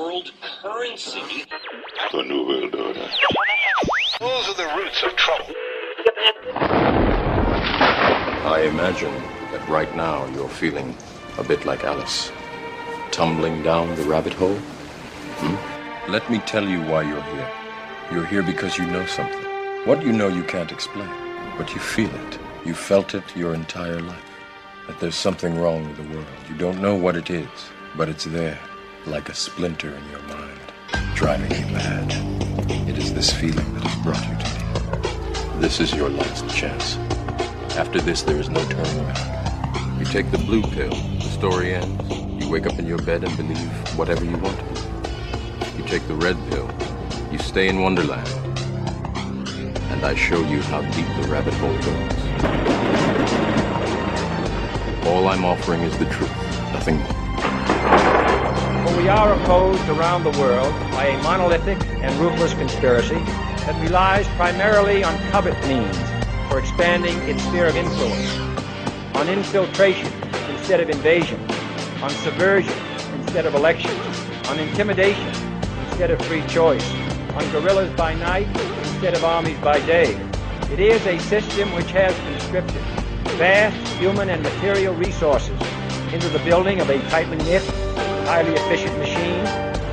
world currency. The New World Order. Those are the roots of trouble. I imagine that right now you're feeling a bit like Alice, tumbling down the rabbit hole. Let me tell you why you're here. You're here because you know something. What you know you can't explain, but you feel it. You felt it your entire life. That there's something wrong with the world. You don't know what it is, but it's there, like a splinter in your mind, driving you mad. It is this feeling that has brought you to me. This is your last chance. After this, there is no turning back. You take the blue pill, the story ends. You wake up in your bed and believe whatever you want to believe. You take the red pill, you stay in Wonderland, and I show you how deep the rabbit hole goes. All I'm offering is the truth, nothing more. For we are opposed around the world by a monolithic and ruthless conspiracy that relies primarily on covert means for expanding its sphere of influence, on infiltration instead of invasion, on subversion instead of elections, on intimidation instead of free choice, on guerrillas by night instead of armies by day. It is a system which has conscripted vast human and material resources into the building of a tightly knit, highly efficient machine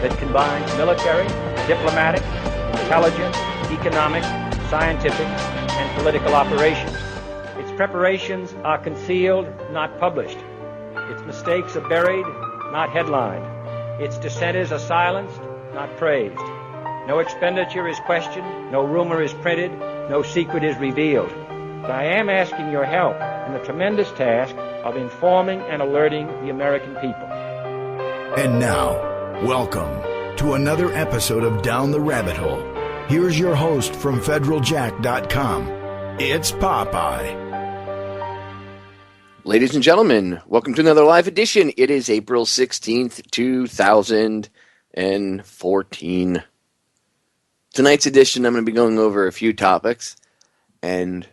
that combines military, diplomatic, intelligence, economic, scientific, and political operations. Its preparations are concealed, not published. Its mistakes are buried, not headlined. Its dissenters are silenced, not praised. No expenditure is questioned, no rumor is printed, no secret is revealed. But I am asking your help in the tremendous task of informing and alerting the American people. And now, welcome to another episode of Down the Rabbit Hole. Here's your host from federaljack.com. It's Popeye. Ladies and gentlemen, welcome to another live edition. It is April 16th, 2014. Tonight's edition, I'm going to be going over a few topics, and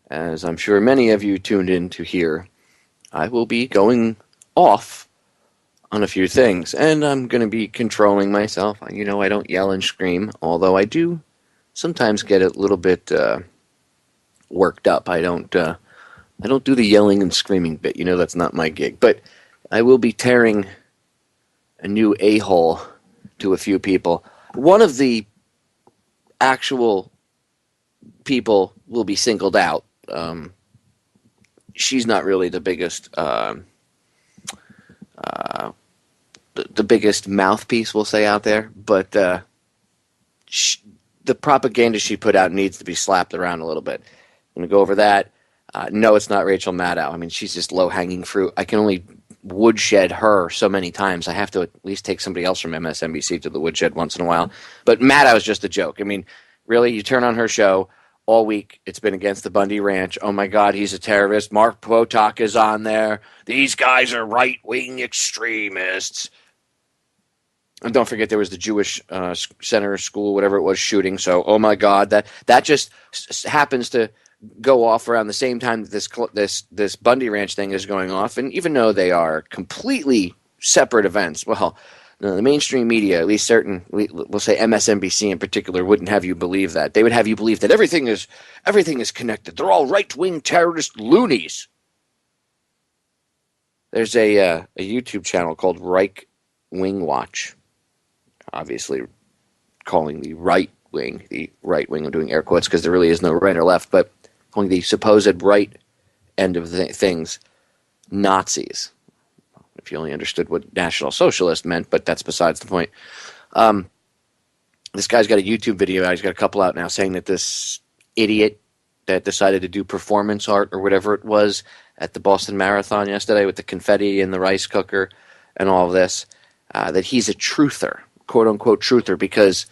as I'm sure many of you tuned in to hear, I will be going off on a few things, and I'm going to be controlling myself. You know, I don't yell and scream, although I do sometimes get a little bit worked up. I don't do the yelling and screaming bit. You know, that's not my gig. But I will be tearing a new a-hole to a few people. One of the actual people will be singled out. She's not really the biggest the biggest mouthpiece, we'll say, out there, but the propaganda she put out needs to be slapped around a little bit. I'm going to go over that. No, it's not Rachel Maddow. I mean, she's just low-hanging fruit. I can only woodshed her so many times. I have to at least take somebody else from MSNBC to the woodshed once in a while. But Maddow is just a joke. I mean, really, you turn on her show, all week it's been against the Bundy Ranch. Oh, my God, he's a terrorist. Mark Potok is on there. These guys are right-wing extremists. And don't forget there was the Jewish center school, whatever it was, shooting. So, oh, my God, that just happens to go off around the same time that this Bundy Ranch thing is going off. And even though they are completely separate events, well, the mainstream media, at least we'll say MSNBC in particular, wouldn't have you believe that. They would have you believe that everything is connected. They're all right-wing terrorist loonies. There's a YouTube channel called Right Wing Watch, obviously calling the right wing I'm doing air quotes because there really is no right or left, but calling the supposed right end of things Nazis. If you only understood what National Socialist meant, but that's besides the point. This guy's got a YouTube video out. He's got a couple out now saying that this idiot that decided to do performance art or whatever it was at the Boston Marathon yesterday with the confetti and the rice cooker and all of this, that he's a truther, quote-unquote truther, because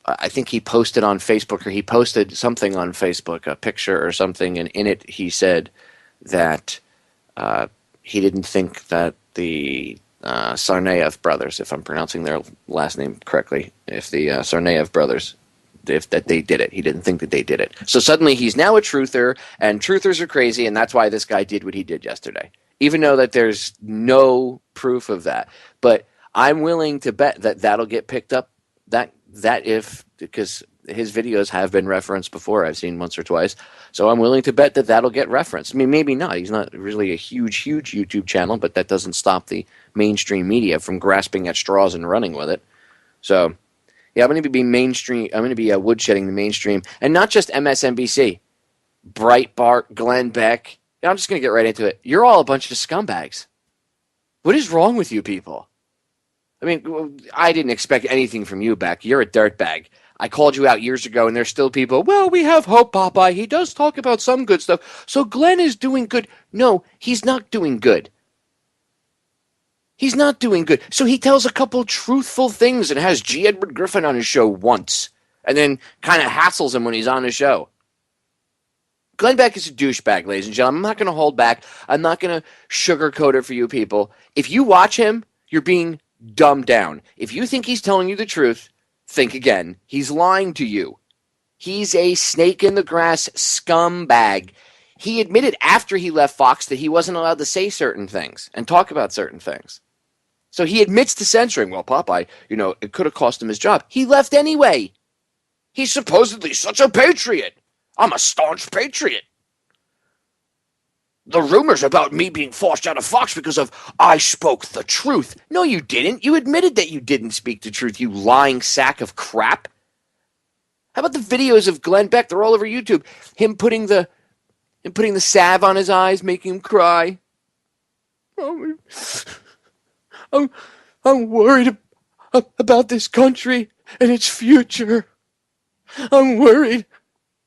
I think he posted on Facebook, or he posted something on Facebook, a picture or something, and in it he said that he didn't think that the Tsarnaev brothers, if I'm pronouncing their last name correctly, if the Tsarnaev brothers, that they did it. He didn't think that they did it. So suddenly he's now a truther, and truthers are crazy, and that's why this guy did what he did yesterday, even though that there's no proof of that. But I'm willing to bet that that'll get picked up. Because his videos have been referenced before. I've seen once or twice. So I'm willing to bet that that'll get referenced. I mean, maybe not. He's not really a huge YouTube channel, but that doesn't stop the mainstream media from grasping at straws and running with it. So, yeah, I'm going to be mainstream. I'm going to be woodshedding the mainstream. And not just MSNBC. Breitbart, Glenn Beck. I'm just going to get right into it. You're all a bunch of scumbags. What is wrong with you people? I mean, I didn't expect anything from you, Beck. You're a dirtbag. I called you out years ago, and there's still people, well, we have hope, Popeye. He does talk about some good stuff. So Glenn is doing good. No, he's not doing good. He's not doing good. So he tells a couple truthful things and has G. Edward Griffin on his show once, and then kind of hassles him when he's on his show. Glenn Beck is a douchebag, ladies and gentlemen. I'm not going to hold back. I'm not going to sugarcoat it for you people. If you watch him, you're being dumbed down. If you think he's telling you the truth, think again. He's lying to you. He's a snake in the grass scumbag. He admitted after he left Fox that he wasn't allowed to say certain things and talk about certain things. So he admits to censoring. Well, Popeye, it could have cost him his job. He left anyway. He's supposedly such a patriot. I'm a staunch patriot. The rumors about me being forced out of Fox because of I spoke the truth. No, you didn't. You admitted that you didn't speak the truth, you lying sack of crap. How about the videos of Glenn Beck? They're all over YouTube. Him putting the salve on his eyes, making him cry. I'm worried about this country and its future. I'm worried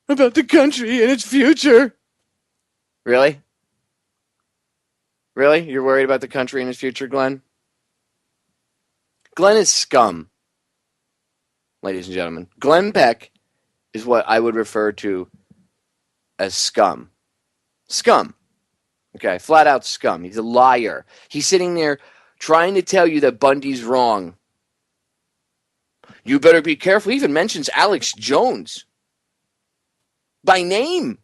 about the country and its future. Really? Really? You're worried about the country and its future, Glenn? Glenn is scum, ladies and gentlemen. Glenn Beck is what I would refer to as scum. Scum. Okay, flat out scum. He's a liar. He's sitting there trying to tell you that Bundy's wrong. You better be careful. He even mentions Alex Jones by name.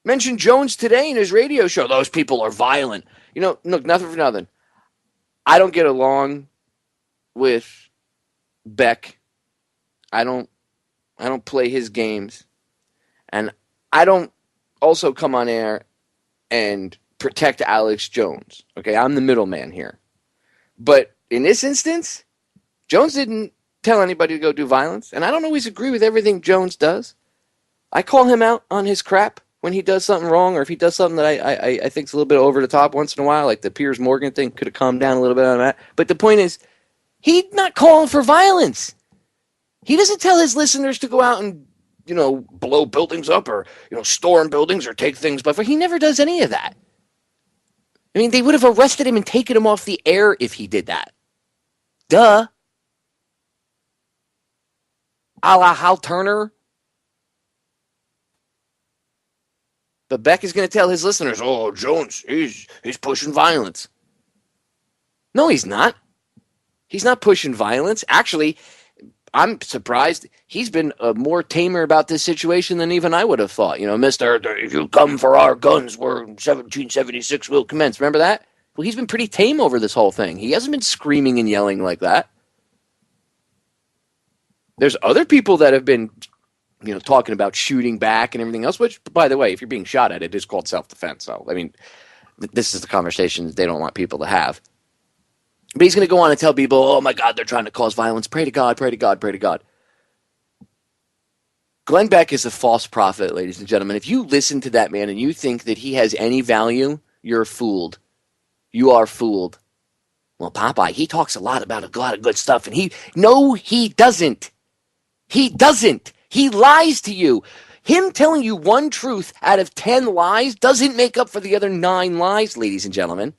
Mentioned Jones today in his radio show. Those people are violent. Look, nothing for nothing. I don't get along with Beck. I don't play his games. And I don't also come on air and protect Alex Jones. Okay, I'm the middleman here. But in this instance, Jones didn't tell anybody to go do violence. And I don't always agree with everything Jones does. I call him out on his crap when he does something wrong, or if he does something that I think is a little bit over the top once in a while, like the Piers Morgan thing, could have calmed down a little bit on that. But the point is, he's not calling for violence. He doesn't tell his listeners to go out and, blow buildings up or, storm buildings or take things by force. He never does any of that. I mean, they would have arrested him and taken him off the air if he did that. Duh. A la Hal Turner. But Beck is going to tell his listeners, oh, Jones, he's pushing violence. No, he's not. He's not pushing violence. Actually, I'm surprised he's been more tamer about this situation than even I would have thought. Mister, if you come for our guns, we're 1776 will commence. Remember that? Well, he's been pretty tame over this whole thing. He hasn't been screaming and yelling like that. There's other people that have been talking about shooting back and everything else, which, by the way, if you're being shot at, it is called self-defense. So, I mean, this is the conversation that they don't want people to have. But he's going to go on and tell people, oh, my God, they're trying to cause violence. Pray to God, pray to God, pray to God. Glenn Beck is a false prophet, ladies and gentlemen. If you listen to that man and you think that he has any value, you're fooled. You are fooled. Well, Popeye, he talks a lot about a lot of good stuff, and no, he doesn't. He doesn't. He lies to you. Him telling you one truth out of 10 lies doesn't make up for the other 9 lies, ladies and gentlemen.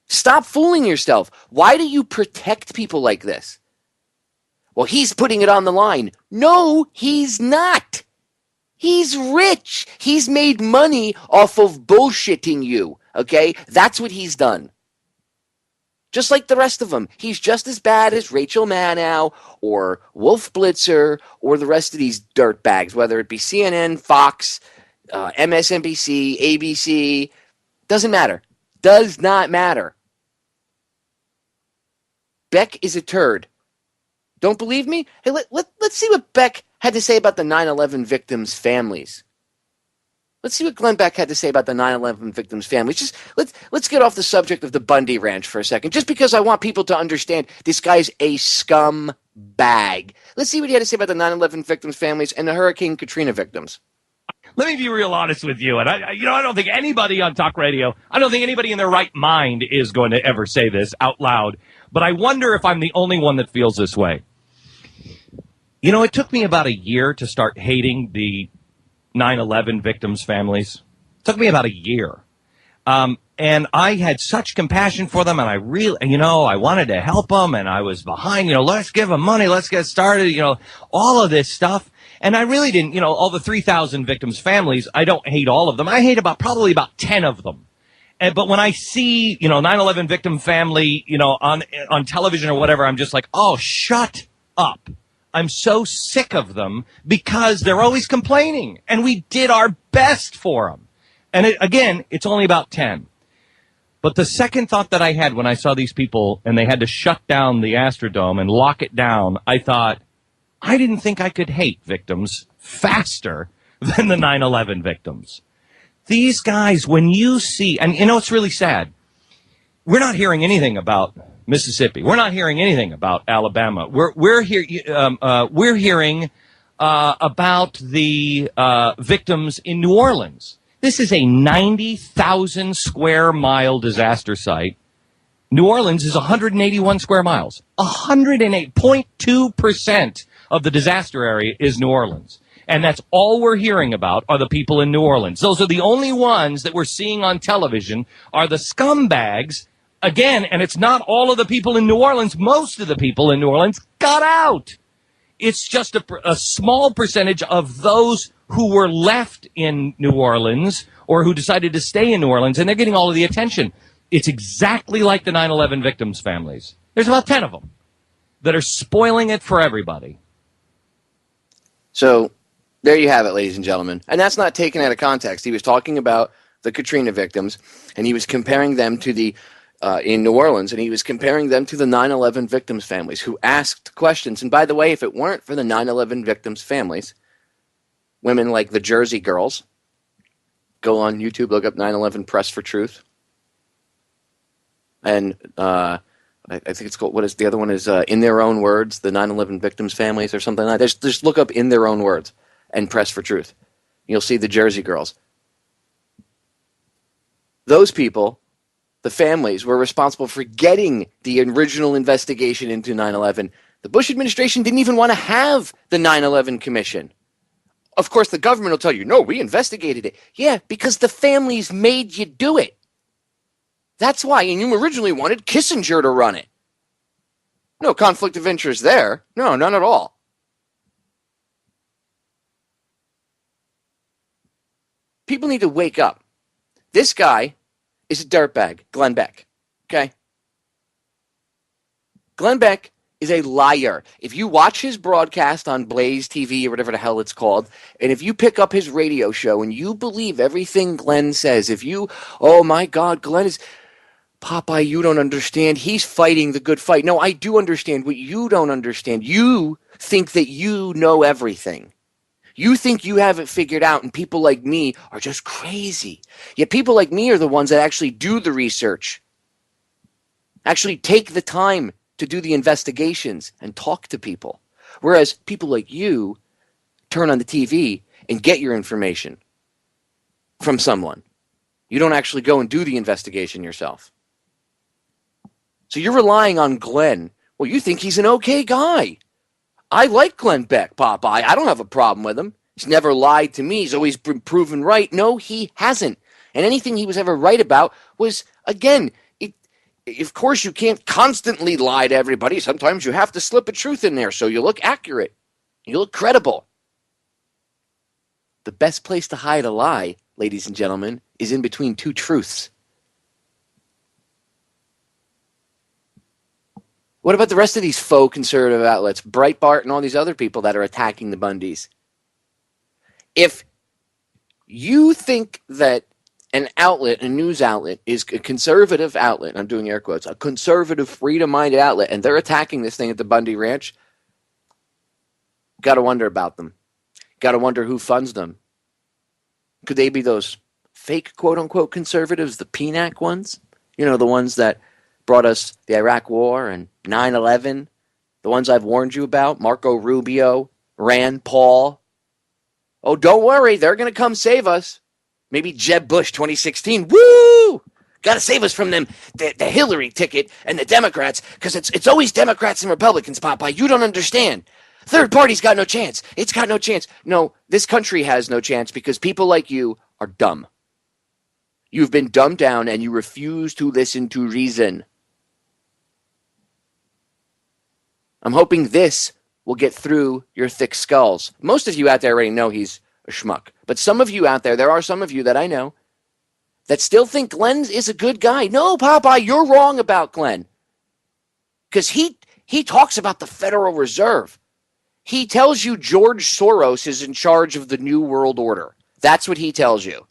Stop fooling yourself. Why do you protect people like this? Well, he's putting it on the line. No, he's not. He's rich. He's made money off of bullshitting you, okay? That's what he's done. Just like the rest of them. He's just as bad as Rachel Maddow or Wolf Blitzer or the rest of these dirtbags, whether it be CNN, Fox, MSNBC, ABC. Doesn't matter. Does not matter. Beck is a turd. Don't believe me? Hey, let's see what Beck had to say about the 9/11 victims' families. Let's see what Glenn Beck had to say about the 9/11 victims' families. Just let's get off the subject of the Bundy Ranch for a second, just because I want people to understand this guy's a scumbag. Let's see what he had to say about the 9/11 victims' families and the Hurricane Katrina victims. Let me be real honest with you, and I don't think anybody on talk radio, I don't think anybody in their right mind is going to ever say this out loud, but I wonder if I'm the only one that feels this way. You know, it took me about a year to start hating the 9/11 victims' families. It took me about a year. And I had such compassion for them, and I really, I wanted to help them, and I was behind, let's give them money, let's get started, all of this stuff. And I really didn't, all the 3,000 victims' families, I don't hate all of them. I hate probably about 10 of them. But when I see, 9/11 victim family, on television or whatever, I'm just like, oh, shut up. I'm so sick of them because they're always complaining, and we did our best for them. And again, it's only about 10. But the second thought that I had when I saw these people and they had to shut down the Astrodome and lock it down, I thought, I didn't think I could hate victims faster than the 9/11 victims. These guys, when you see, and it's really sad, we're not hearing anything about Mississippi. We're not hearing anything about Alabama. We're hearing about the victims in New Orleans. This is a 90,000 square mile disaster site. New Orleans is 181 square miles. 108.2% of the disaster area is New Orleans. And that's all we're hearing about are the people in New Orleans. Those are the only ones that we're seeing on television are the scumbags. Again, and it's not all of the people in New Orleans. Most of the people in New Orleans got out. It's just a small percentage of those who were left in New Orleans or who decided to stay in New Orleans, and they're getting all of the attention. It's exactly like the 9/11 victims' families. There's about 10 of them that are spoiling it for everybody. So there you have it, ladies and gentlemen. And that's not taken out of context. He was talking about the Katrina victims, and he was comparing them to the in New Orleans, and he was comparing them to the 9/11 victims' families who asked questions. And by the way, if it weren't for the 9/11 victims' families, women like the Jersey Girls, go on YouTube, look up 9/11 Press for Truth. And I think it's called, what is the other one is In Their Own Words, the 9/11 victims' families or something like that. Just look up In Their Own Words and Press for Truth. You'll see the Jersey Girls. Those people, the families, were responsible for getting the original investigation into 9/11. The Bush administration didn't even want to have the 9/11 Commission. Of course, the government will tell you, no, we investigated it. Yeah, because the families made you do it. That's why. And you originally wanted Kissinger to run it. No conflict of interest there. No, none at all. People need to wake up. This guy is a dirtbag, Glenn Beck. Okay? Glenn Beck is a liar. If you watch his broadcast on Blaze TV or whatever the hell it's called, and if you pick up his radio show and you believe everything Glenn says, oh my God, Glenn is, Popeye, you don't understand. He's fighting the good fight. No, I do understand what you don't understand. You think that you know everything. You think you have it figured out, and people like me are just crazy. Yet people like me are the ones that actually do the research, actually take the time to do the investigations and talk to people. Whereas people like you turn on the TV and get your information from someone. You don't actually go and do the investigation yourself. So you're relying on Glenn. Well, you think he's an okay guy. I like Glenn Beck, Popeye. I don't have a problem with him. He's never lied to me. He's always been proven right. No, he hasn't. And anything he was ever right about was, again, of course you can't constantly lie to everybody. Sometimes you have to slip a truth in there so you look accurate. You look credible. The best place to hide a lie, ladies and gentlemen, is in between two truths. What about the rest of these faux conservative outlets, Breitbart and all these other people that are attacking the Bundys? If you think that an outlet, a news outlet, is a conservative outlet, I'm doing air quotes, a conservative, freedom-minded outlet, and they're attacking this thing at the Bundy Ranch, got to wonder about them. Got to wonder who funds them. Could they be those fake, quote-unquote, conservatives, the PNAC ones? You know, the ones that brought us the Iraq War and 9/11, the ones I've warned you about, Marco Rubio, Rand Paul. Oh, don't worry, they're going to come save us. Maybe Jeb Bush 2016. Woo! Got to save us from them, the Hillary ticket and the Democrats, because it's always Democrats and Republicans, Popeye. You don't understand. Third party's got no chance. It's got no chance. No, this country has no chance because people like you are dumb. You've been dumbed down and you refuse to listen to reason. I'm hoping this will get through your thick skulls. Most of you out there already know he's a schmuck. But some of you out there, there are some of you that I know, that still think Glenn is a good guy. No, Popeye, you're wrong about Glenn. Because he talks about the Federal Reserve. He tells you George Soros is in charge of the New World Order. That's what he tells you.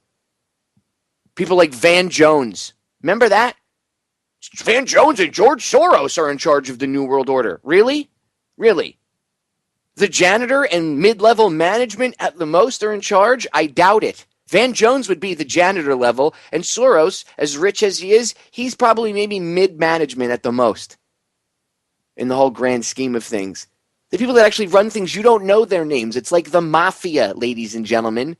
People like Van Jones. Remember that? Van Jones and George Soros are in charge of the New World Order. Really? Really? The janitor and mid-level management at the most are in charge? I doubt it. Van Jones would be the janitor level, and Soros, as rich as he is, he's probably maybe mid-management at the most in the whole grand scheme of things. The people that actually run things, you don't know their names. It's like the mafia, ladies and gentlemen.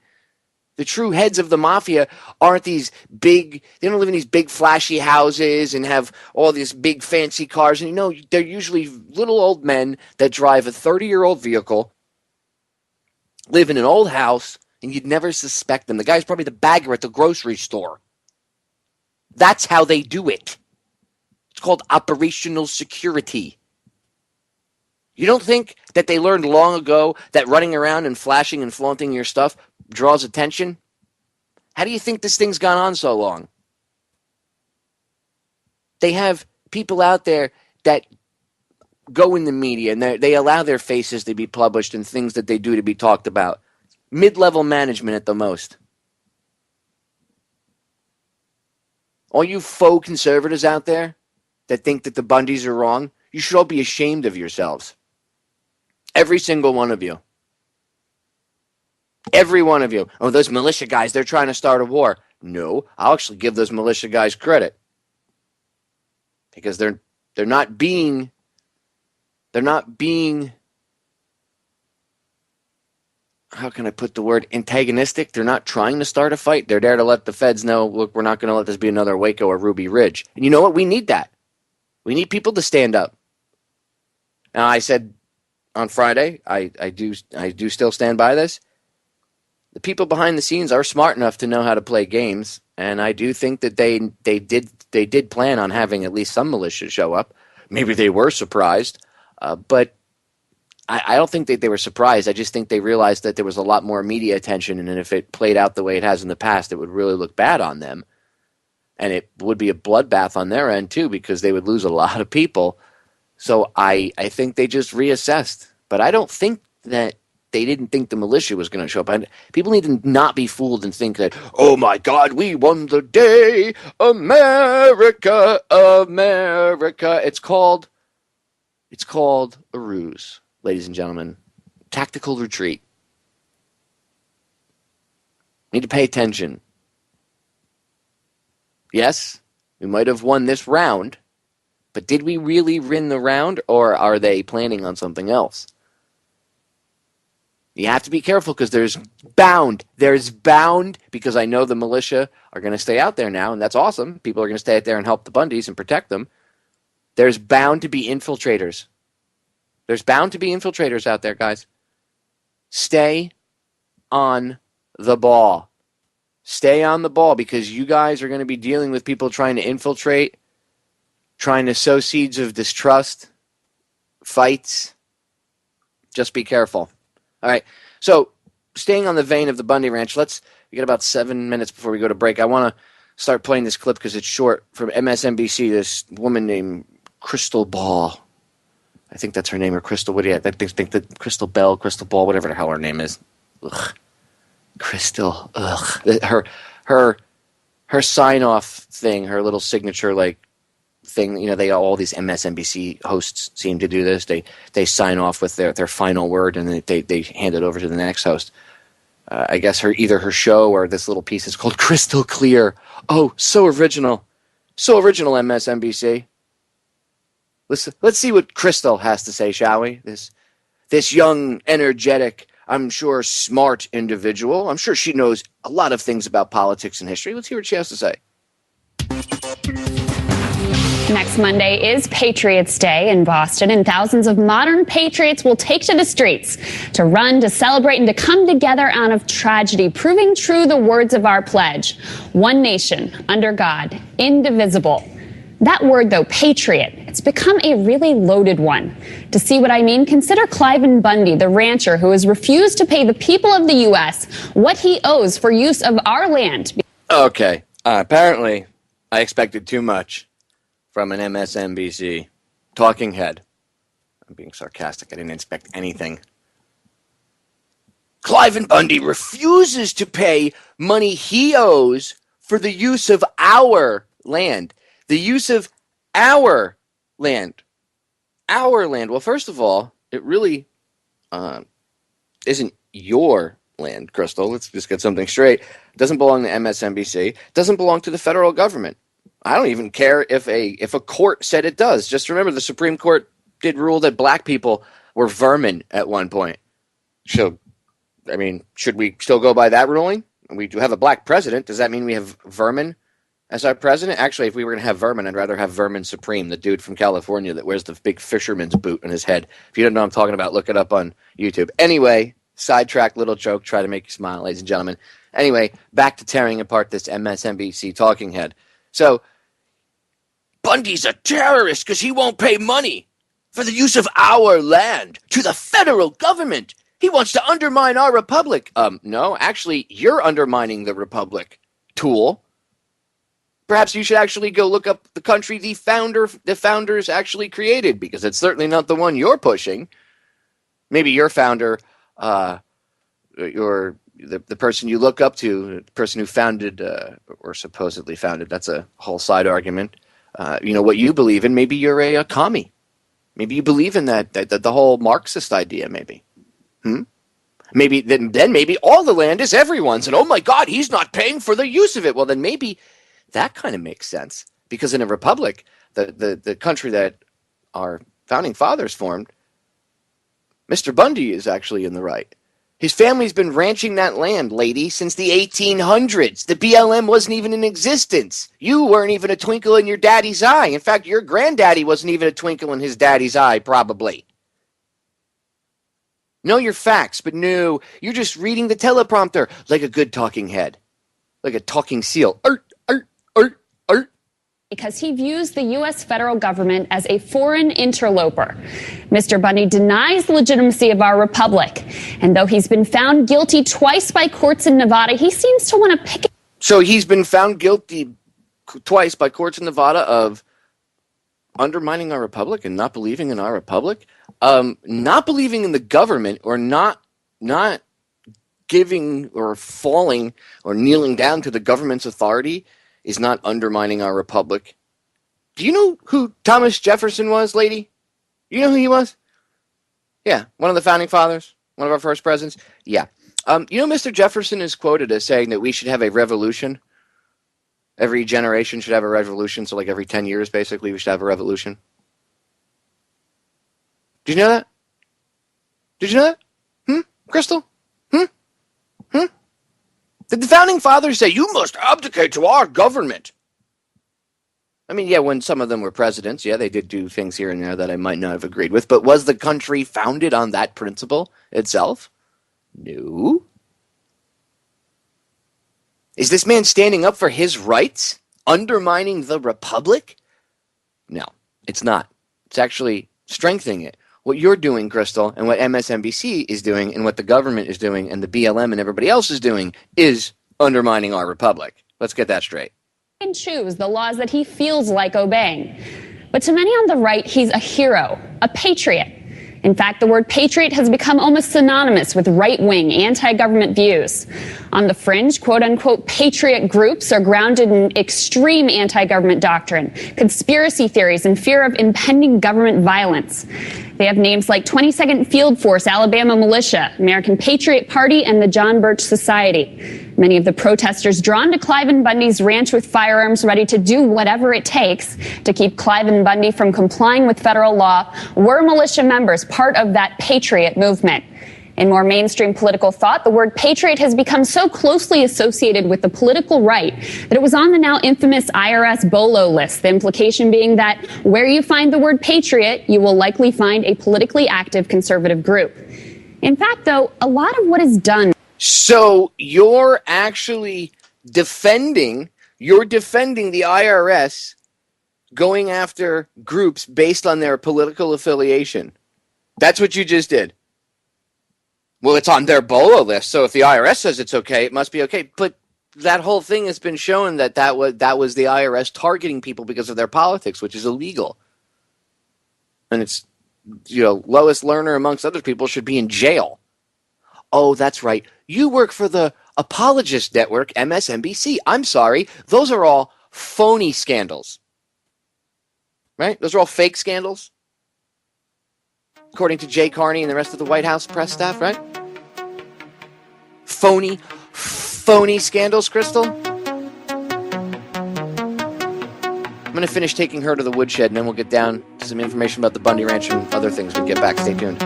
The true heads of the mafia aren't these big, they don't live in these big flashy houses and have all these big fancy cars. And you know, they're usually little old men that drive a 30-year-old vehicle, live in an old house, and you'd never suspect them. The guy's probably the bagger at the grocery store. That's how they do it. It's called operational security. You don't think that they learned long ago that running around and flashing and flaunting your stuff draws attention? How do you think this thing's gone on so long? They have people out there that go in the media and they allow their faces to be published and things that they do to be talked about. Mid-level management at the most. All you faux conservatives out there that think that the Bundys are wrong, you should all be ashamed of yourselves. Every single one of you. Every one of you. Oh, those militia guys, they're trying to start a war. No, I'll actually give those militia guys credit. Because they're not being how can I put the word antagonistic? They're not trying to start a fight. They're there to let the feds know, look, we're not going to let this be another Waco or Ruby Ridge. And you know what? We need that. We need people to stand up. Now, I said on Friday, I do still stand by this. The people behind the scenes are smart enough to know how to play games, and I do think that they did plan on having at least some militia show up. Maybe they were surprised, but I don't think that they were surprised. I just think they realized that there was a lot more media attention, and if it played out the way it has in the past, it would really look bad on them. And it would be a bloodbath on their end, too, because they would lose a lot of people. So I think they just reassessed. But I don't think that they didn't think the militia was going to show up. And people need to not be fooled and think that, oh, my God, we won the day. America, America. It's called a ruse. Ladies and gentlemen, tactical retreat. Need to pay attention. Yes, we might have won this round, but did we really win the round, or are they planning on something else? You have to be careful because there's bound, because I know the militia are going to stay out there now, and that's awesome. People are going to stay out there and help the Bundys and protect them. There's bound to be infiltrators. There's bound to be infiltrators out there, guys. Stay on the ball. Stay on the ball because you guys are going to be dealing with people trying to infiltrate, trying to sow seeds of distrust, fights. Just be careful. All right. So, staying on the vein of the Bundy Ranch, we got about 7 minutes before we go to break. I want to start playing this clip because it's short from MSNBC. This woman named Krystal Ball. I think that's her name, or Krystal. What do you think that Krystal Bell, Krystal Ball, whatever the hell her name is. Ugh. Krystal. Ugh. her sign-off thing, her little signature like thing, all these MSNBC hosts seem to do this. They sign off with their final word, and they hand it over to the next host. I guess either her show or this little piece is called Crystal Clear. Oh, so original. So original, MSNBC. Let's see what Krystal has to say, shall we? This young, energetic, I'm sure smart individual. I'm sure she knows a lot of things about politics and history. Let's hear what she has to say. Next Monday is Patriots Day in Boston, and thousands of modern patriots will take to the streets to run, to celebrate, and to come together out of tragedy, proving true the words of our pledge. One nation, under God, indivisible. That word, though, patriot, it's become a really loaded one. To see what I mean, consider Cliven Bundy, the rancher who has refused to pay the people of the U.S. what he owes for use of our land. Okay, apparently I expected too much from an MSNBC talking head. I'm being sarcastic. I didn't expect anything. Cliven Bundy refuses to pay money he owes for the use of our land. The use of our land. Our land. Well, first of all, it really isn't your land, Krystal. Let's just get something straight. It doesn't belong to MSNBC. It doesn't belong to the federal government. I don't even care if a court said it does. Just remember, the Supreme Court did rule that black people were vermin at one point. So, I mean, should we still go by that ruling? We do have a black president. Does that mean we have vermin as our president? Actually, if we were going to have vermin, I'd rather have Vermin Supreme, the dude from California that wears the big fisherman's boot on his head. If you don't know what I'm talking about, look it up on YouTube. Anyway, sidetrack, little joke, try to make you smile, ladies and gentlemen. Anyway, back to tearing apart this MSNBC talking head. So, Bundy's a terrorist because he won't pay money for the use of our land to the federal government. He wants to undermine our republic. No, actually, you're undermining the republic, tool. Perhaps you should actually go look up the country the founders actually created, because it's certainly not the one you're pushing. Maybe your founder, the person you look up to, the person who founded or supposedly founded, that's a whole side argument. What you believe in, maybe you're a commie. Maybe you believe in that the whole Marxist idea, maybe. Maybe then maybe all the land is everyone's, and oh my God, he's not paying for the use of it. Well, then maybe that kind of makes sense, because in a republic, the country that our founding fathers formed, Mr. Bundy is actually in the right. His family's been ranching that land, lady, since the 1800s. The BLM wasn't even in existence. You weren't even a twinkle in your daddy's eye. In fact, your granddaddy wasn't even a twinkle in his daddy's eye, probably. Know your facts, but no, you're just reading the teleprompter like a good talking head, like a talking seal. Because he views the U.S. federal government as a foreign interloper. Mr. Bundy denies the legitimacy of our republic. And though he's been found guilty twice by courts in Nevada, he seems to want to pick it. So he's been found guilty twice by courts in Nevada of undermining our republic and not believing in our republic? Not believing in the government, or not giving or falling or kneeling down to the government's authority is not undermining our republic. Do you know who Thomas Jefferson was, lady? You know who he was? Yeah, one of the founding fathers, one of our first presidents. Yeah. Mr. Jefferson is quoted as saying that we should have a revolution. Every generation should have a revolution. So like every 10 years, basically, we should have a revolution. Did you know that? Did you know that? Krystal? Did the founding fathers say, you must abdicate to our government? I mean, yeah, when some of them were presidents, yeah, they did do things here and there that I might not have agreed with. But was the country founded on that principle itself? No. Is this man standing up for his rights? Undermining the republic? No, it's not. It's actually strengthening it. What you're doing, Krystal, and what MSNBC is doing, and what the government is doing, and the BLM and everybody else is doing, is undermining our republic. Let's get that straight. And choose the laws that he feels like obeying. But to many on the right, he's a hero, a patriot. In fact, the word patriot has become almost synonymous with right-wing, anti-government views. On the fringe, quote-unquote patriot groups are grounded in extreme anti-government doctrine, conspiracy theories, and fear of impending government violence. They have names like 22nd Field Force, Alabama Militia, American Patriot Party, and the John Birch Society. Many of the protesters drawn to Cliven Bundy's ranch with firearms, ready to do whatever it takes to keep Cliven Bundy from complying with federal law, were militia members, part of that patriot movement. In more mainstream political thought, the word patriot has become so closely associated with the political right that it was on the now infamous IRS BOLO list, the implication being that where you find the word patriot, you will likely find a politically active conservative group. In fact, though, a lot of what is done... So you're actually defending the IRS going after groups based on their political affiliation. That's what you just did. Well, it's on their BOLO list, so if the IRS says it's okay, it must be okay. But that whole thing has been shown that was the IRS targeting people because of their politics, which is illegal. And it's, Lois Lerner, amongst other people, should be in jail. Oh, that's right. You work for the Apologist Network, MSNBC. I'm sorry. Those are all phony scandals. Right? Those are all fake scandals. According to Jay Carney and the rest of the White House press staff, right? Phony scandals, Krystal. I'm going to finish taking her to the Woodshed, and then we'll get down to some information about the Bundy Ranch and other things when we get back. Stay tuned.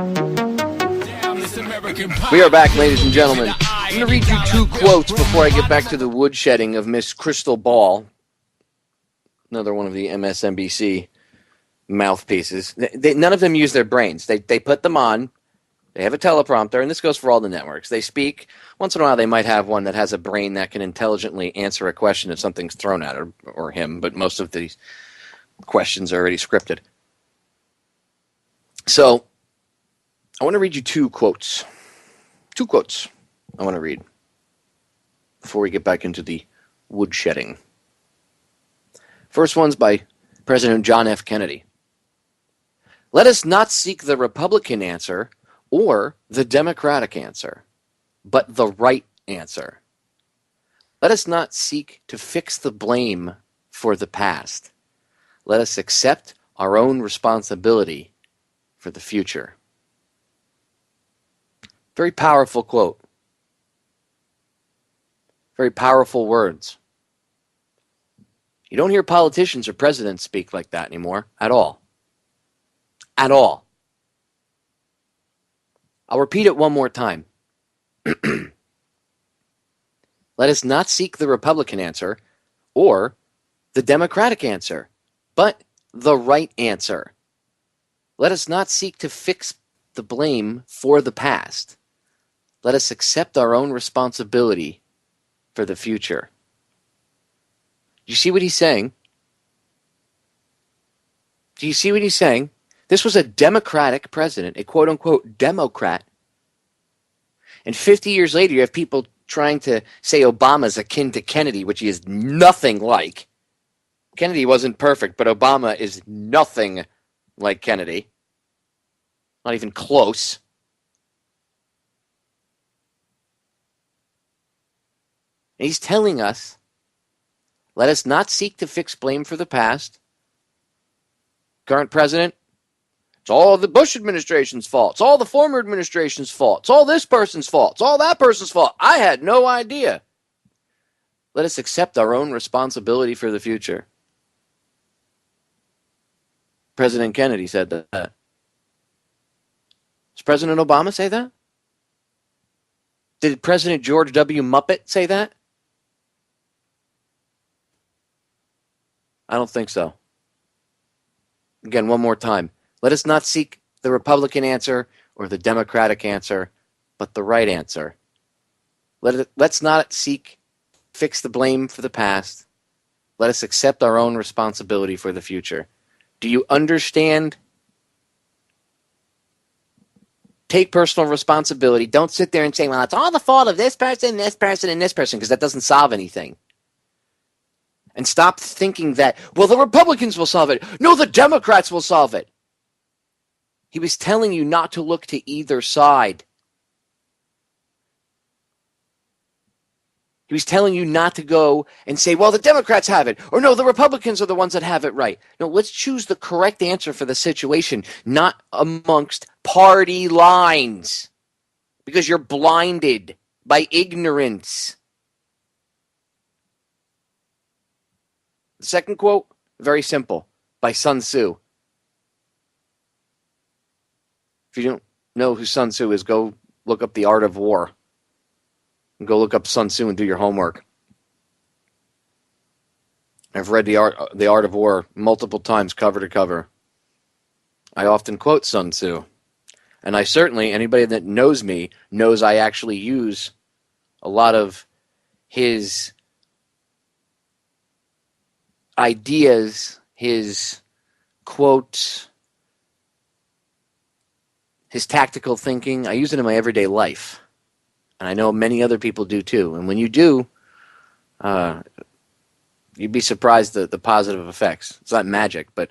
We are back, ladies and gentlemen. I'm going to read you two quotes before I get back to the woodshedding of Miss Krystal Ball, another one of the MSNBC mouthpieces. None of them use their brains. They put them on. They have a teleprompter, and this goes for all the networks. They speak. Once in a while, they might have one that has a brain that can intelligently answer a question if something's thrown at her or him, but most of these questions are already scripted. So I want to read you two quotes. Two quotes I want to read before we get back into the woodshedding. First one's by President John F. Kennedy. Let us not seek the Republican answer or the Democratic answer, but the right answer. Let us not seek to fix the blame for the past. Let us accept our own responsibility for the future. Very powerful quote. Very powerful words. You don't hear politicians or presidents speak like that anymore, at all. At all. I'll repeat it one more time. Let us not seek the Republican answer or the Democratic answer, but the right answer. Let us not seek to fix the blame for the past. Let us accept our own responsibility for the future. Do you see what he's saying? Do you see what he's saying? This was a Democratic president, a quote-unquote Democrat. And 50 years later, you have people trying to say Obama's akin to Kennedy, which he is nothing like. Kennedy wasn't perfect, but Obama is nothing like Kennedy. Not even close. And he's telling us, let us not seek to fix blame for the past. Current president, it's all the Bush administration's fault. It's all the former administration's fault. It's all this person's fault. It's all that person's fault. I had no idea. Let us accept our own responsibility for the future. President Kennedy said that. Does President Obama say that? Did President George W. Muppet say that? I don't think so. Again, one more time. Let us not seek the Republican answer or the Democratic answer, but the right answer. Let's not seek fix the blame for the past. Let us accept our own responsibility for the future. Do you understand? Take personal responsibility. Don't sit there and say, well, it's all the fault of this person, and this person, and this person, because that doesn't solve anything. And stop thinking that, well, the Republicans will solve it. No, the Democrats will solve it. He was telling you not to look to either side. He was telling you not to go and say, well, the Democrats have it, or no, the Republicans are the ones that have it right. No, let's choose the correct answer for the situation, not amongst party lines, because you're blinded by ignorance. The second quote, very simple, by Sun Tzu. If you don't know who Sun Tzu is, go look up The Art of War. And go look up Sun Tzu and do your homework. I've read The Art of War multiple times, cover to cover. I often quote Sun Tzu. And I certainly, anybody that knows me, knows I actually use a lot of his ideas, his quotes, his tactical thinking. I use it in my everyday life. And I know many other people do too. And when you do, you'd be surprised at the positive effects. It's not magic, but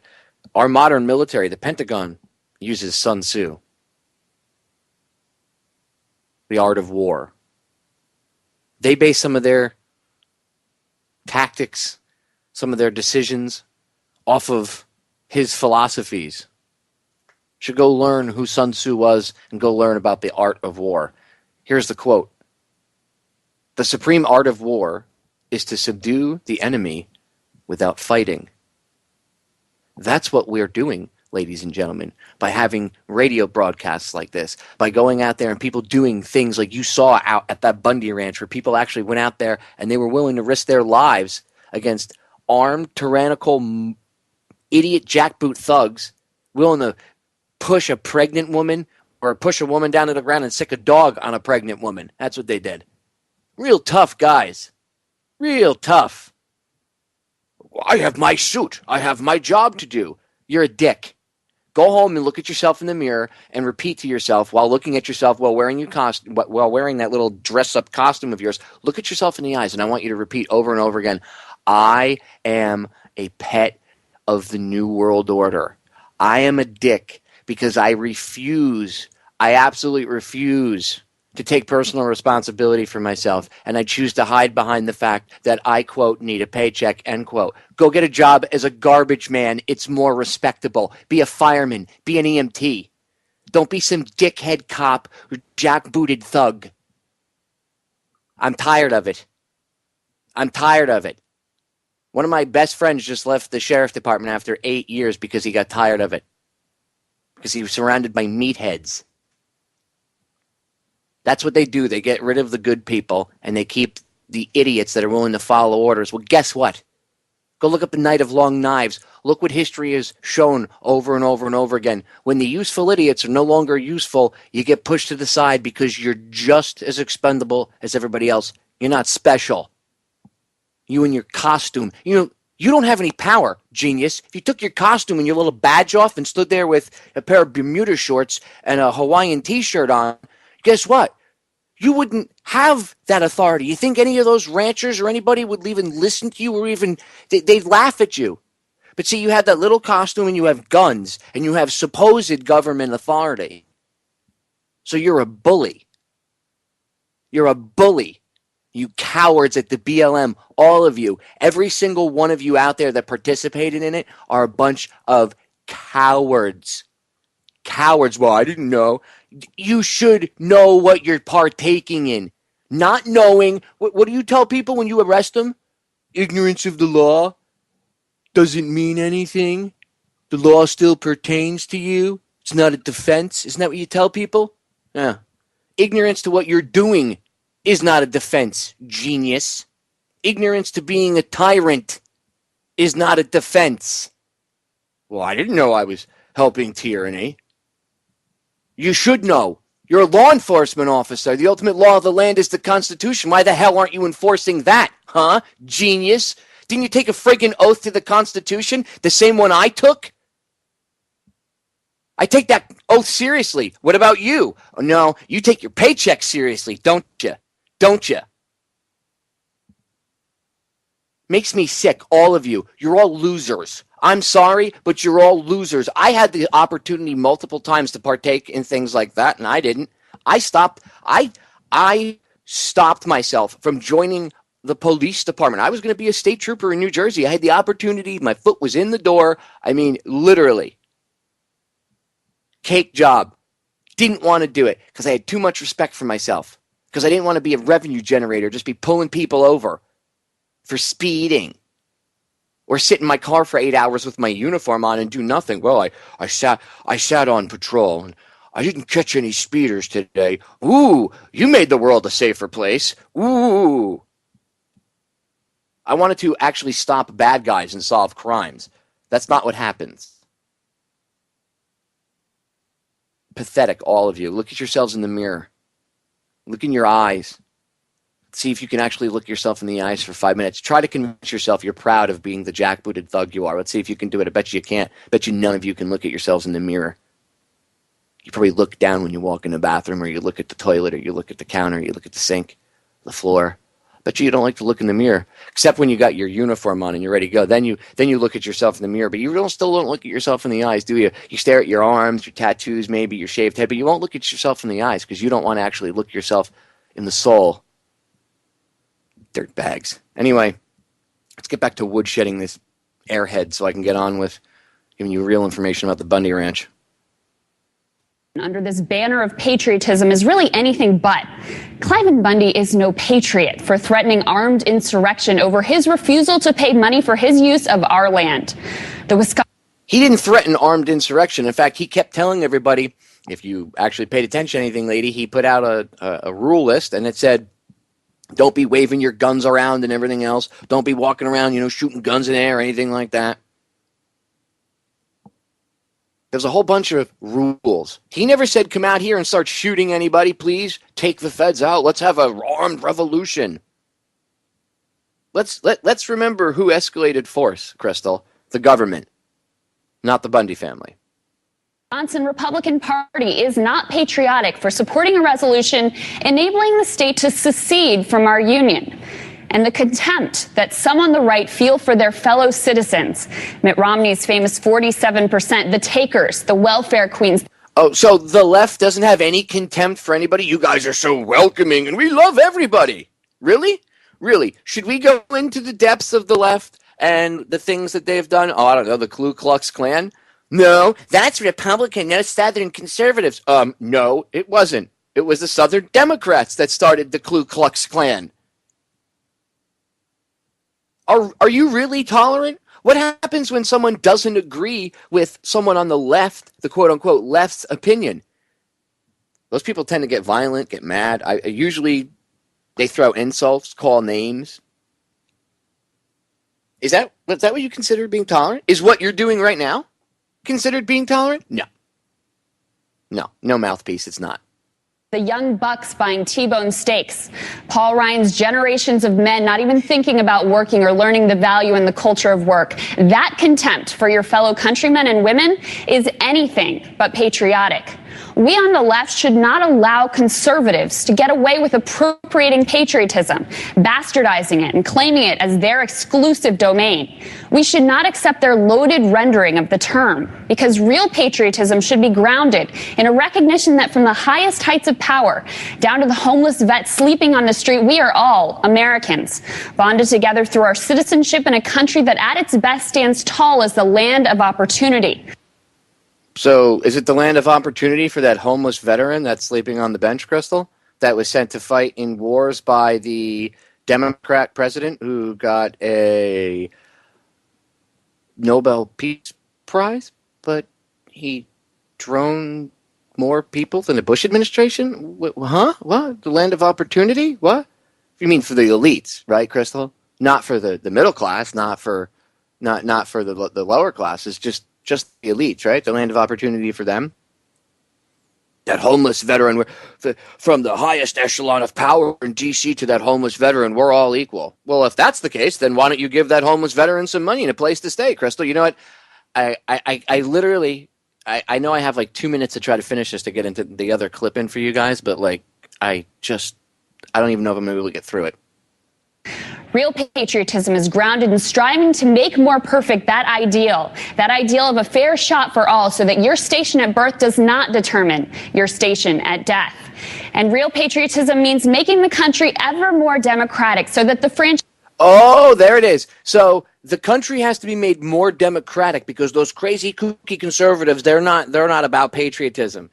our modern military, the Pentagon, uses Sun Tzu. The Art of War. They base some of their tactics, some of their decisions off of his philosophies. Should go learn who Sun Tzu was and go learn about the art of war. Here's the quote. The supreme art of war is to subdue the enemy without fighting. That's what we're doing, ladies and gentlemen, by having radio broadcasts like this, by going out there and people doing things like you saw out at that Bundy Ranch, where people actually went out there and they were willing to risk their lives against armed, tyrannical, idiot jackboot thugs, willing to push a pregnant woman or push a woman down to the ground and sick a dog on a pregnant woman. That's what they did. Real tough guys. Real tough. I have my suit. I have my job to do. You're a dick. Go home and look at yourself in the mirror and repeat to yourself while looking at yourself while wearing your costume, while wearing that little dress-up costume of yours. Look at yourself in the eyes, and I want you to repeat over and over again, I am a pet of the New World Order. I am a dick because I absolutely refuse to take personal responsibility for myself, and I choose to hide behind the fact that I, quote, need a paycheck, end quote. Go get a job as a garbage man. It's more respectable. Be a fireman. Be an EMT. Don't be some dickhead cop or jackbooted thug. I'm tired of it. I'm tired of it. One of my best friends just left the sheriff department after 8 years because he got tired of it. Because he was surrounded by meatheads. That's what they do. They get rid of the good people, and they keep the idiots that are willing to follow orders. Well, guess what? Go look up The Night of Long Knives. Look what history has shown over and over and over again. When the useful idiots are no longer useful, you get pushed to the side because you're just as expendable as everybody else. You're not special. You and your costume. You don't have any power, genius. If you took your costume and your little badge off and stood there with a pair of Bermuda shorts and a Hawaiian t-shirt on, guess what? You wouldn't have that authority. You think any of those ranchers or anybody would even listen to you, or even they'd laugh at you? But see, you have that little costume and you have guns and you have supposed government authority. So you're a bully. You're a bully. You cowards at the BLM, all of you, every single one of you out there that participated in it are a bunch of cowards. Cowards. Well, I didn't know. You should know what you're partaking in. Not knowing. What do you tell people when you arrest them? Ignorance of the law doesn't mean anything. The law still pertains to you. It's not a defense. Isn't that what you tell people? Yeah. Ignorance to what you're doing is not a defense, genius. Ignorance to being a tyrant is not a defense. Well, I didn't know I was helping tyranny. You should know. You're a law enforcement officer. The ultimate law of the land is the Constitution. Why the hell aren't you enforcing that, huh? Genius. Didn't you take a friggin' oath to the Constitution? The same one I took? I take that oath seriously. What about you? Oh, no, you take your paycheck seriously, don't you? Don't you? Makes me sick, all of you. You're all losers. I'm sorry, but you're all losers. I had the opportunity multiple times to partake in things like that, and I didn't. I stopped myself from joining the police department. I was going to be a state trooper in New Jersey. I had the opportunity. My foot was in the door. I mean, literally. Cake job. Didn't want to do it because I had too much respect for myself. Because I didn't want to be a revenue generator, just be pulling people over for speeding. Or sit in my car for 8 hours with my uniform on and do nothing. Well, I sat on patrol and I didn't catch any speeders today. Ooh, you made the world a safer place. Ooh. I wanted to actually stop bad guys and solve crimes. That's not what happens. Pathetic, all of you. Look at yourselves in the mirror. Look in your eyes. See if you can actually look yourself in the eyes for 5 minutes. Try to convince yourself you're proud of being the jackbooted thug you are. Let's see if you can do it. I bet you can't. I bet you none of you can look at yourselves in the mirror. You probably look down when you walk in the bathroom, or you look at the toilet, or you look at the counter, or you look at the sink, the floor. Bet you don't like to look in the mirror, except when you got your uniform on and you're ready to go. Then you look at yourself in the mirror, but you still don't look at yourself in the eyes, do you? You stare at your arms, your tattoos, maybe your shaved head, but you won't look at yourself in the eyes because you don't want to actually look yourself in the soul. Dirt bags. Anyway, let's get back to woodshedding this airhead so I can get on with giving you real information about the Bundy Ranch. Under this banner of patriotism is really anything but. Cliven Bundy is no patriot for threatening armed insurrection over his refusal to pay money for his use of our land. He didn't threaten armed insurrection. In fact, he kept telling everybody, if you actually paid attention to anything, lady, he put out a rule list, and it said, don't be waving your guns around and everything else. Don't be walking around, shooting guns in the air or anything like that. There's a whole bunch of rules. He never said, come out here and start shooting anybody, please. Take the feds out. Let's have an armed revolution. Let's remember who escalated force, Krystal. The government, not the Bundy family. Wisconsin Republican Party is not patriotic for supporting a resolution enabling the state to secede from our union. And the contempt that some on the right feel for their fellow citizens. Mitt Romney's famous 47%, the takers, the welfare queens. Oh, so the left doesn't have any contempt for anybody? You guys are so welcoming and we love everybody. Really? Really? Should we go into the depths of the left and the things that they've done? Oh, I don't know, the Ku Klux Klan? No, that's Republican, no Southern conservatives. No, it wasn't. It was the Southern Democrats that started the Ku Klux Klan. Are you really tolerant? What happens when someone doesn't agree with someone on the left, the quote-unquote left's opinion? Those people tend to get violent, get mad. Usually they throw insults, call names. Is that what you consider being tolerant? Is what you're doing right now considered being tolerant? No. No mouthpiece, it's not. The young bucks buying T-bone steaks. Paul Ryan's generations of men not even thinking about working or learning the value and the culture of work. That contempt for your fellow countrymen and women is anything but patriotic. We on the left should not allow conservatives to get away with appropriating patriotism, bastardizing it, and claiming it as their exclusive domain. We should not accept their loaded rendering of the term, because real patriotism should be grounded in a recognition that from the highest heights of power down to the homeless vet sleeping on the street, we are all Americans, bonded together through our citizenship in a country that at its best stands tall as the land of opportunity. So is it the land of opportunity for that homeless veteran that's sleeping on the bench, Krystal, that was sent to fight in wars by the Democrat president who got a Nobel Peace Prize, but he droned more people than the Bush administration? Huh? What? The land of opportunity? What? You mean for the elites, right, Krystal? Not for the middle class, not for the lower classes, just the elites, right? The land of opportunity for them. That homeless veteran, from the highest echelon of power in D.C. to that homeless veteran, we're all equal. Well, if that's the case, then why don't you give that homeless veteran some money and a place to stay, Krystal? You know what? I literally, I know I have like 2 minutes to try to finish this to get into the other clip in for you guys, but like, I don't even know if I'm going to be able to get through it. Real patriotism is grounded in striving to make more perfect that ideal of a fair shot for all, so that your station at birth does not determine your station at death. And real patriotism means making the country ever more democratic, so that the franchise... Oh, there it is. So the country has to be made more democratic because those crazy kooky conservatives, they're not about patriotism.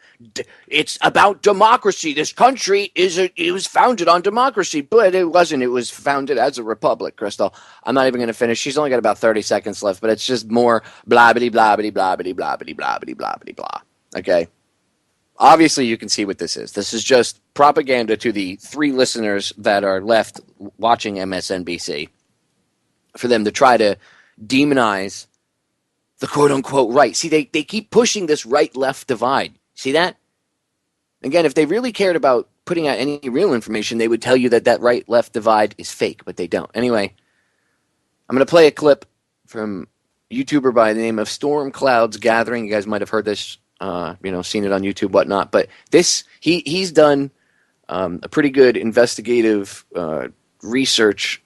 It's about democracy. This country it was founded on democracy, but it wasn't. It was founded as a republic, Krystal. I'm not even going to finish. She's only got about 30 seconds left, but it's just more blah blah blah blah blah blah blah blah blah blah. Okay. Obviously, you can see what this is. This is just propaganda to the 3 listeners that are left watching MSNBC for them to try to demonize the quote-unquote right. See, they keep pushing this right-left divide. See that? Again, if they really cared about putting out any real information, they would tell you that right-left divide is fake, but they don't. Anyway, I'm going to play a clip from a YouTuber by the name of Storm Clouds Gathering. You guys might have heard this. Seen it on YouTube, whatnot. But he's done a pretty good investigative research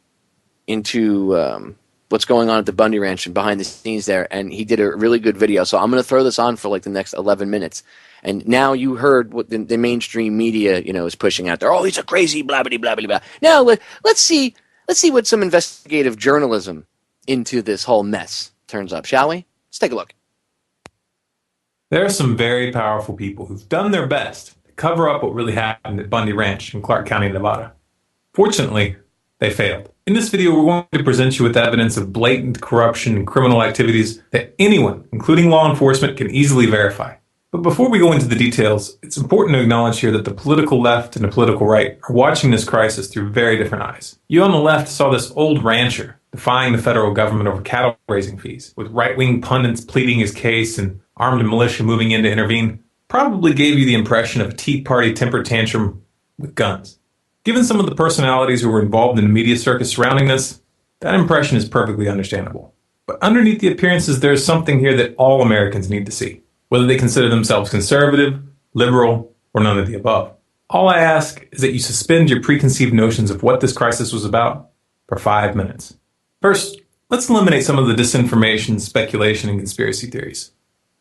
into what's going on at the Bundy Ranch and behind the scenes there, and he did a really good video. So I'm going to throw this on for like the next 11 minutes. And now you heard what the mainstream media, is pushing out there. Oh, he's a crazy blah blah blah blah blah. Now let's see what some investigative journalism into this whole mess turns up, shall we? Let's take a look. There are some very powerful people who've done their best to cover up what really happened at Bundy Ranch in Clark County, Nevada. Fortunately, they failed. In this video, we're going to present you with evidence of blatant corruption and criminal activities that anyone, including law enforcement, can easily verify. But before we go into the details, it's important to acknowledge here that the political left and the political right are watching this crisis through very different eyes. You on the left saw this old rancher defying the federal government over cattle raising fees, with right-wing pundits pleading his case and armed militia moving in to intervene. Probably gave you the impression of a Tea Party temper tantrum with guns. Given some of the personalities who were involved in the media circus surrounding this, that impression is perfectly understandable. But underneath the appearances, there is something here that all Americans need to see, whether they consider themselves conservative, liberal, or none of the above. All I ask is that you suspend your preconceived notions of what this crisis was about for 5 minutes. First, let's eliminate some of the disinformation, speculation, and conspiracy theories.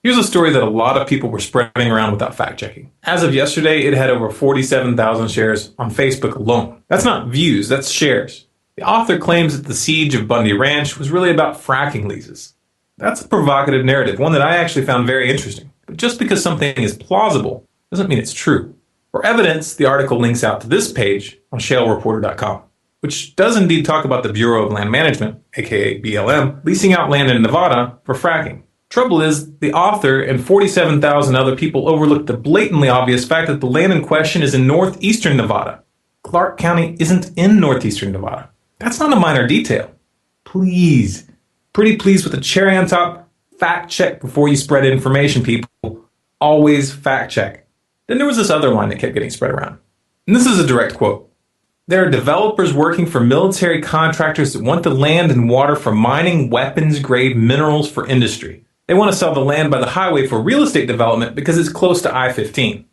Here's a story that a lot of people were spreading around without fact-checking. As of yesterday, it had over 47,000 shares on Facebook alone. That's not views, that's shares. The author claims that the siege of Bundy Ranch was really about fracking leases. That's a provocative narrative, one that I actually found very interesting. But just because something is plausible doesn't mean it's true. For evidence, the article links out to this page on shalereporter.com, which does indeed talk about the Bureau of Land Management, aka BLM, leasing out land in Nevada for fracking. Trouble is, the author and 47,000 other people overlooked the blatantly obvious fact that the land in question is in northeastern Nevada. Clark County isn't in northeastern Nevada. That's not a minor detail. Please, pretty please with a cherry on top, fact check before you spread information, people. Always fact check. Then there was this other line that kept getting spread around. And this is a direct quote. There are developers working for military contractors that want the land and water for mining weapons-grade minerals for industry. They want to sell the land by the highway for real estate development because it's close to I-15.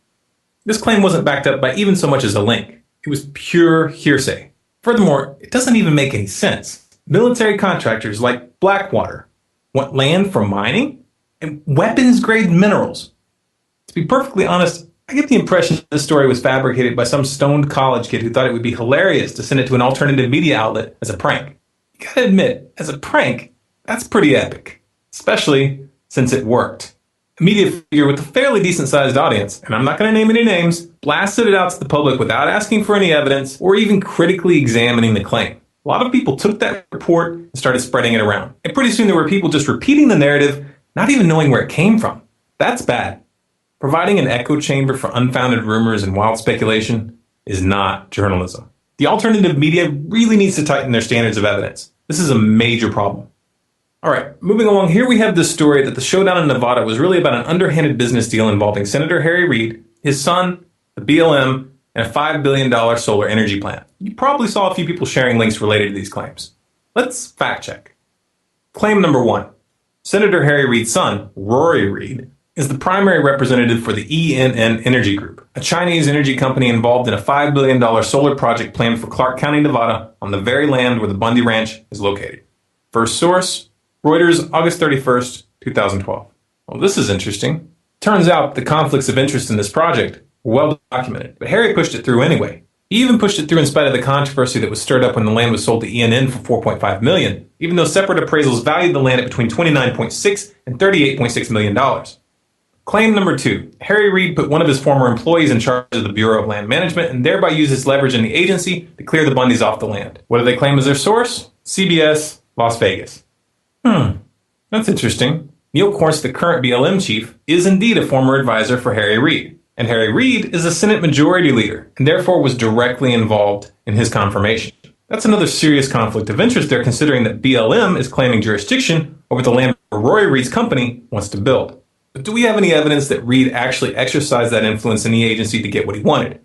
This claim wasn't backed up by even so much as a link. It was pure hearsay. Furthermore, it doesn't even make any sense. Military contractors like Blackwater want land for mining and weapons-grade minerals. To be perfectly honest, I get the impression this story was fabricated by some stoned college kid who thought it would be hilarious to send it to an alternative media outlet as a prank. You gotta admit, as a prank, that's pretty epic. Especially since it worked. A media figure with a fairly decent-sized audience, and I'm not going to name any names, blasted it out to the public without asking for any evidence or even critically examining the claim. A lot of people took that report and started spreading it around. And pretty soon there were people just repeating the narrative, not even knowing where it came from. That's bad. Providing an echo chamber for unfounded rumors and wild speculation is not journalism. The alternative media really needs to tighten their standards of evidence. This is a major problem. All right, moving along, here we have this story that the showdown in Nevada was really about an underhanded business deal involving Senator Harry Reid, his son, the BLM, and a $5 billion solar energy plant. You probably saw a few people sharing links related to these claims. Let's fact check. Claim number 1. Senator Harry Reid's son, Rory Reid, is the primary representative for the ENN Energy Group, a Chinese energy company involved in a $5 billion solar project planned for Clark County, Nevada, on the very land where the Bundy Ranch is located. First source, Reuters, August 31st, 2012. Well, this is interesting. Turns out the conflicts of interest in this project were well documented, but Harry pushed it through anyway. He even pushed it through in spite of the controversy that was stirred up when the land was sold to ENN for $4.5 million, even though separate appraisals valued the land at between $29.6 and $38.6 million. Claim number 2. Harry Reid put one of his former employees in charge of the Bureau of Land Management and thereby used his leverage in the agency to clear the Bundys off the land. What do they claim as their source? CBS, Las Vegas. That's interesting. Neil Korse, the current BLM chief, is indeed a former advisor for Harry Reid. And Harry Reid is a Senate Majority Leader, and therefore was directly involved in his confirmation. That's another serious conflict of interest there, considering that BLM is claiming jurisdiction over the land where Roy Reid's company wants to build. But do we have any evidence that Reid actually exercised that influence in the agency to get what he wanted?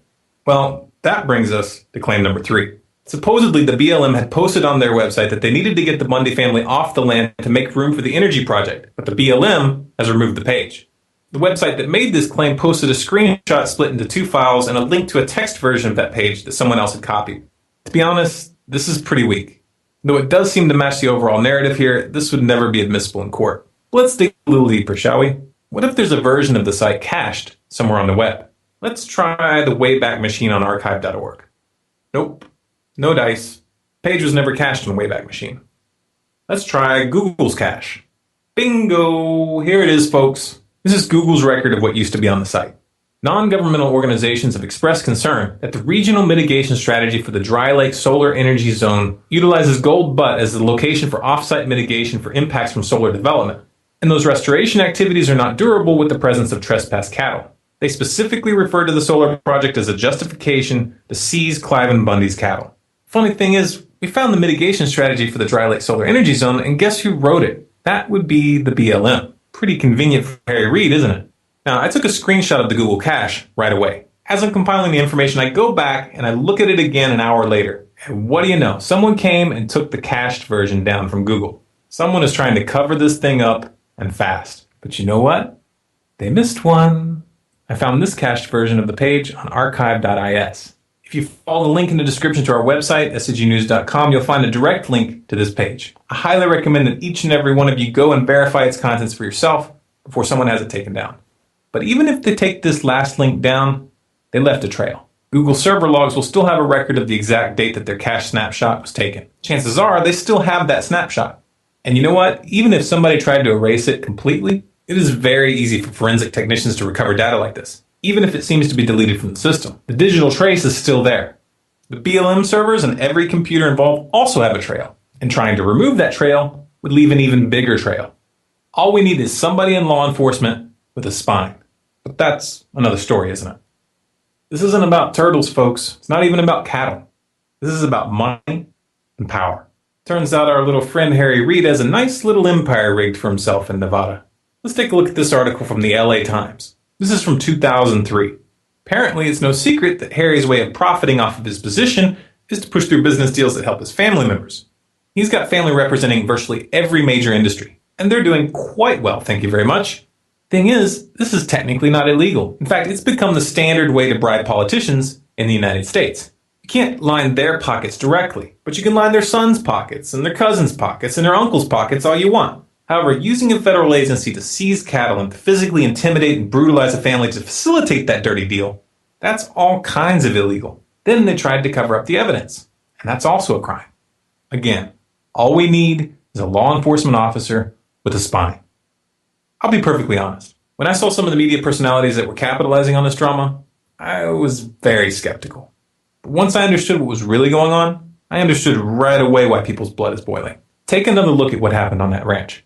Well, that brings us to claim number 3. Supposedly, the BLM had posted on their website that they needed to get the Bundy family off the land to make room for the energy project, but the BLM has removed the page. The website that made this claim posted a screenshot split into 2 files and a link to a text version of that page that someone else had copied. To be honest, this is pretty weak. Though it does seem to match the overall narrative here, this would never be admissible in court. Let's dig a little deeper, shall we? What if there's a version of the site cached somewhere on the web? Let's try the Wayback Machine on archive.org. Nope. No dice. Page was never cached on Wayback Machine. Let's try Google's cache. Bingo! Here it is, folks. This is Google's record of what used to be on the site. Non-governmental organizations have expressed concern that the regional mitigation strategy for the Dry Lake Solar Energy Zone utilizes Gold Butte as the location for off-site mitigation for impacts from solar development, and those restoration activities are not durable with the presence of trespass cattle. They specifically refer to the solar project as a justification to seize Clive and Bundy's cattle. Funny thing is, we found the mitigation strategy for the Dry Lake Solar Energy Zone, and guess who wrote it? That would be the BLM. Pretty convenient for Harry Reid, isn't it? Now, I took a screenshot of the Google cache right away. As I'm compiling the information, I go back and I look at it again an hour later. And what do you know? Someone came and took the cached version down from Google. Someone is trying to cover this thing up and fast. But you know what? They missed one. I found this cached version of the page on archive.is. If you follow the link in the description to our website, scgnews.com, you'll find a direct link to this page. I highly recommend that each and every one of you go and verify its contents for yourself before someone has it taken down. But even if they take this last link down, they left a trail. Google server logs will still have a record of the exact date that their cache snapshot was taken. Chances are they still have that snapshot. And you know what? Even if somebody tried to erase it completely, it is very easy for forensic technicians to recover data like this. Even if it seems to be deleted from the system, the digital trace is still there. The BLM servers and every computer involved also have a trail, and trying to remove that trail would leave an even bigger trail. All we need is somebody in law enforcement with a spine. But that's another story, isn't it? This isn't about turtles, folks. It's not even about cattle. This is about money and power. Turns out our little friend Harry Reid has a nice little empire rigged for himself in Nevada. Let's take a look at this article from the LA Times. This is from 2003. Apparently, it's no secret that Harry's way of profiting off of his position is to push through business deals that help his family members. He's got family representing virtually every major industry, and they're doing quite well, thank you very much. Thing is, this is technically not illegal. In fact, it's become the standard way to bribe politicians in the United States. You can't line their pockets directly, but you can line their sons' pockets, and their cousins' pockets, and their uncles' pockets all you want. However, using a federal agency to seize cattle and to physically intimidate and brutalize a family to facilitate that dirty deal, that's all kinds of illegal. Then they tried to cover up the evidence, and that's also a crime. Again, all we need is a law enforcement officer with a spine. I'll be perfectly honest. When I saw some of the media personalities that were capitalizing on this drama, I was very skeptical. But once I understood what was really going on, I understood right away why people's blood is boiling. Take another look at what happened on that ranch.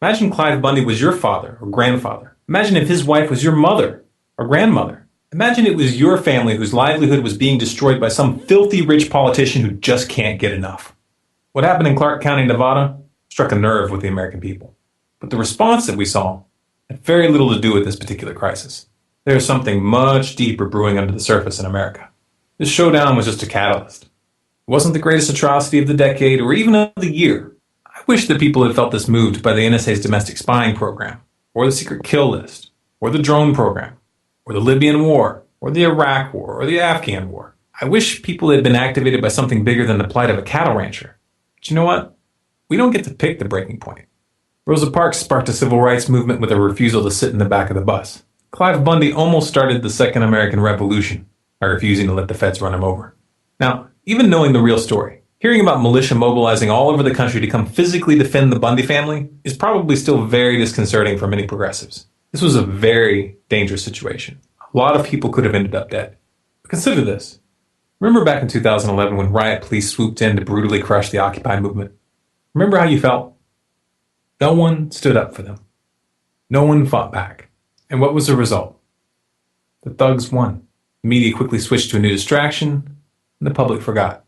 Imagine Clive Bundy was your father or grandfather. Imagine if his wife was your mother or grandmother. Imagine it was your family whose livelihood was being destroyed by some filthy rich politician who just can't get enough. What happened in Clark County, Nevada, struck a nerve with the American people. But the response that we saw had very little to do with this particular crisis. There is something much deeper brewing under the surface in America. This showdown was just a catalyst. It wasn't the greatest atrocity of the decade or even of the year. I wish that people had felt this moved by the NSA's domestic spying program, or the secret kill list, or the drone program, or the Libyan war, or the Iraq war, or the Afghan war. I wish people had been activated by something bigger than the plight of a cattle rancher. But you know what? We don't get to pick the breaking point. Rosa Parks sparked a civil rights movement with a refusal to sit in the back of the bus. Clive Bundy almost started the Second American Revolution by refusing to let the feds run him over. Now, even knowing the real story, hearing about militia mobilizing all over the country to come physically defend the Bundy family is probably still very disconcerting for many progressives. This was a very dangerous situation. A lot of people could have ended up dead. But consider this. Remember back in 2011 when riot police swooped in to brutally crush the Occupy movement? Remember how you felt? No one stood up for them. No one fought back. And what was the result? The thugs won. The media quickly switched to a new distraction, and the public forgot.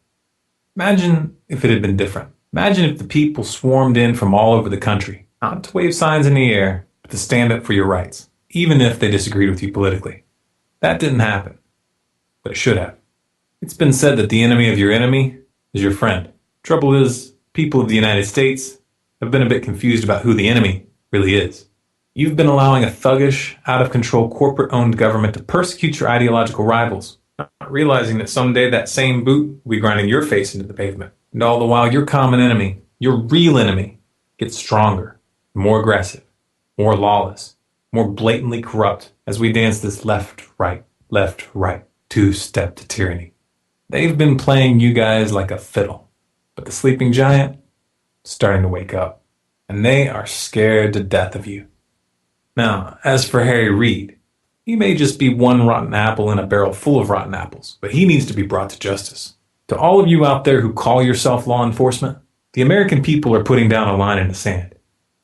Imagine if it had been different. Imagine if the people swarmed in from all over the country, not to wave signs in the air, but to stand up for your rights, even if they disagreed with you politically. That didn't happen, but it should have. It's been said that the enemy of your enemy is your friend. Trouble is, people of the United States have been a bit confused about who the enemy really is. You've been allowing a thuggish, out-of-control, corporate-owned government to persecute your ideological rivals, not realizing that someday that same boot will be grinding your face into the pavement. And all the while, your common enemy, your real enemy, gets stronger, more aggressive, more lawless, more blatantly corrupt as we dance this left-right, two-step to tyranny. They've been playing you guys like a fiddle, but the sleeping giant is starting to wake up, and they are scared to death of you. Now, as for Harry Reid, he may just be one rotten apple in a barrel full of rotten apples, but he needs to be brought to justice. To all of you out there who call yourself law enforcement, the American people are putting down a line in the sand.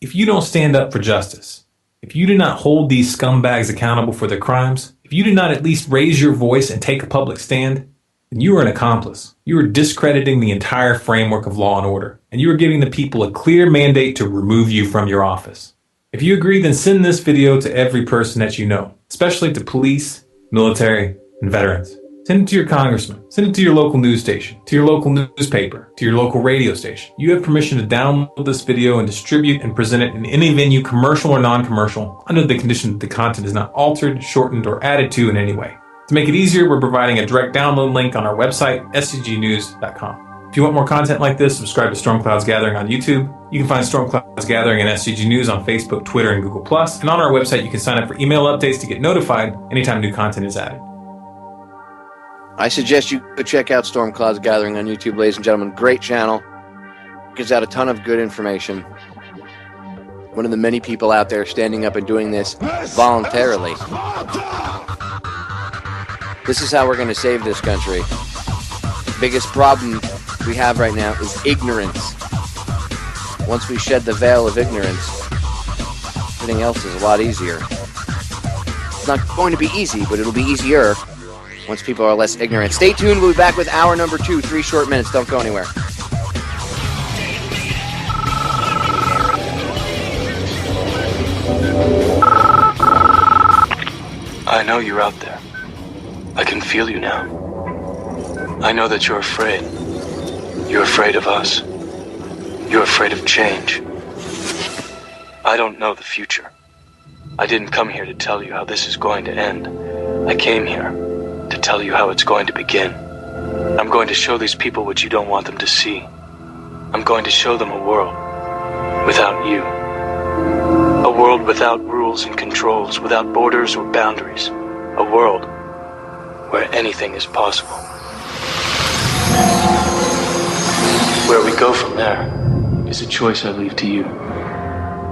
If you don't stand up for justice, if you do not hold these scumbags accountable for their crimes, if you do not at least raise your voice and take a public stand, then you are an accomplice. You are discrediting the entire framework of law and order, and you are giving the people a clear mandate to remove you from your office. If you agree, then send this video to every person that you know, especially to police, military, and veterans. Send it to your congressman. Send it to your local news station, to your local newspaper, to your local radio station. You have permission to download this video and distribute and present it in any venue, commercial or non-commercial, under the condition that the content is not altered, shortened, or added to in any way. To make it easier, we're providing a direct download link on our website, scgnews.com. If you want more content like this, subscribe to Storm Clouds Gathering on YouTube. You can find Storm Clouds Gathering and SCG News on Facebook, Twitter, and Google+. And on our website, you can sign up for email updates to get notified anytime new content is added. I suggest you go check out Storm Clouds Gathering on YouTube, ladies and gentlemen. Great channel. Gives out a ton of good information. One of the many people out there standing up and doing this voluntarily. This is how we're going to save this country. The biggest problem we have right now is ignorance. Once we shed the veil of ignorance, everything else is a lot easier. It's not going to be easy, but it'll be easier once people are less ignorant. Stay tuned. We'll be back with hour number 2, 3 short minutes. Don't go anywhere. I know you're out there. I can feel you now. I know that you're afraid. You're afraid of us. You're afraid of change. I don't know the future. I didn't come here to tell you how this is going to end. I came here to tell you how it's going to begin. I'm going to show these people what you don't want them to see. I'm going to show them a world without you. A world without rules and controls, without borders or boundaries. A world where anything is possible. Where we go from there is a choice I leave to you.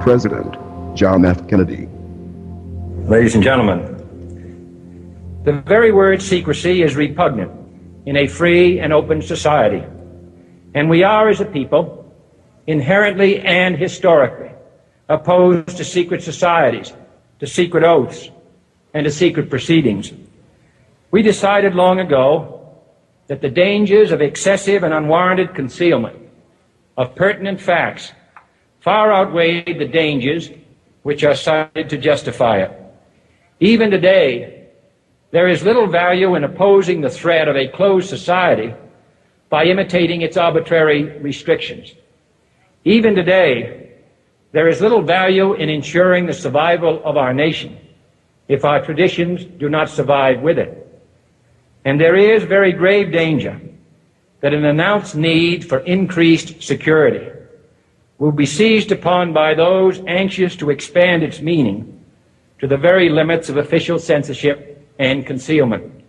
President John F. Kennedy. Ladies and gentlemen, the very word secrecy is repugnant in a free and open society. And we are, as a people, inherently and historically opposed to secret societies, to secret oaths, and to secret proceedings. We decided long ago that the dangers of excessive and unwarranted concealment of pertinent facts far outweighed the dangers which are cited to justify it. Even today, there is little value in opposing the threat of a closed society by imitating its arbitrary restrictions. Even today, There is little value in ensuring the survival of our nation if our traditions do not survive with it. And there is very grave danger that an announced need for increased security will be seized upon by those anxious to expand its meaning to the very limits of official censorship and concealment.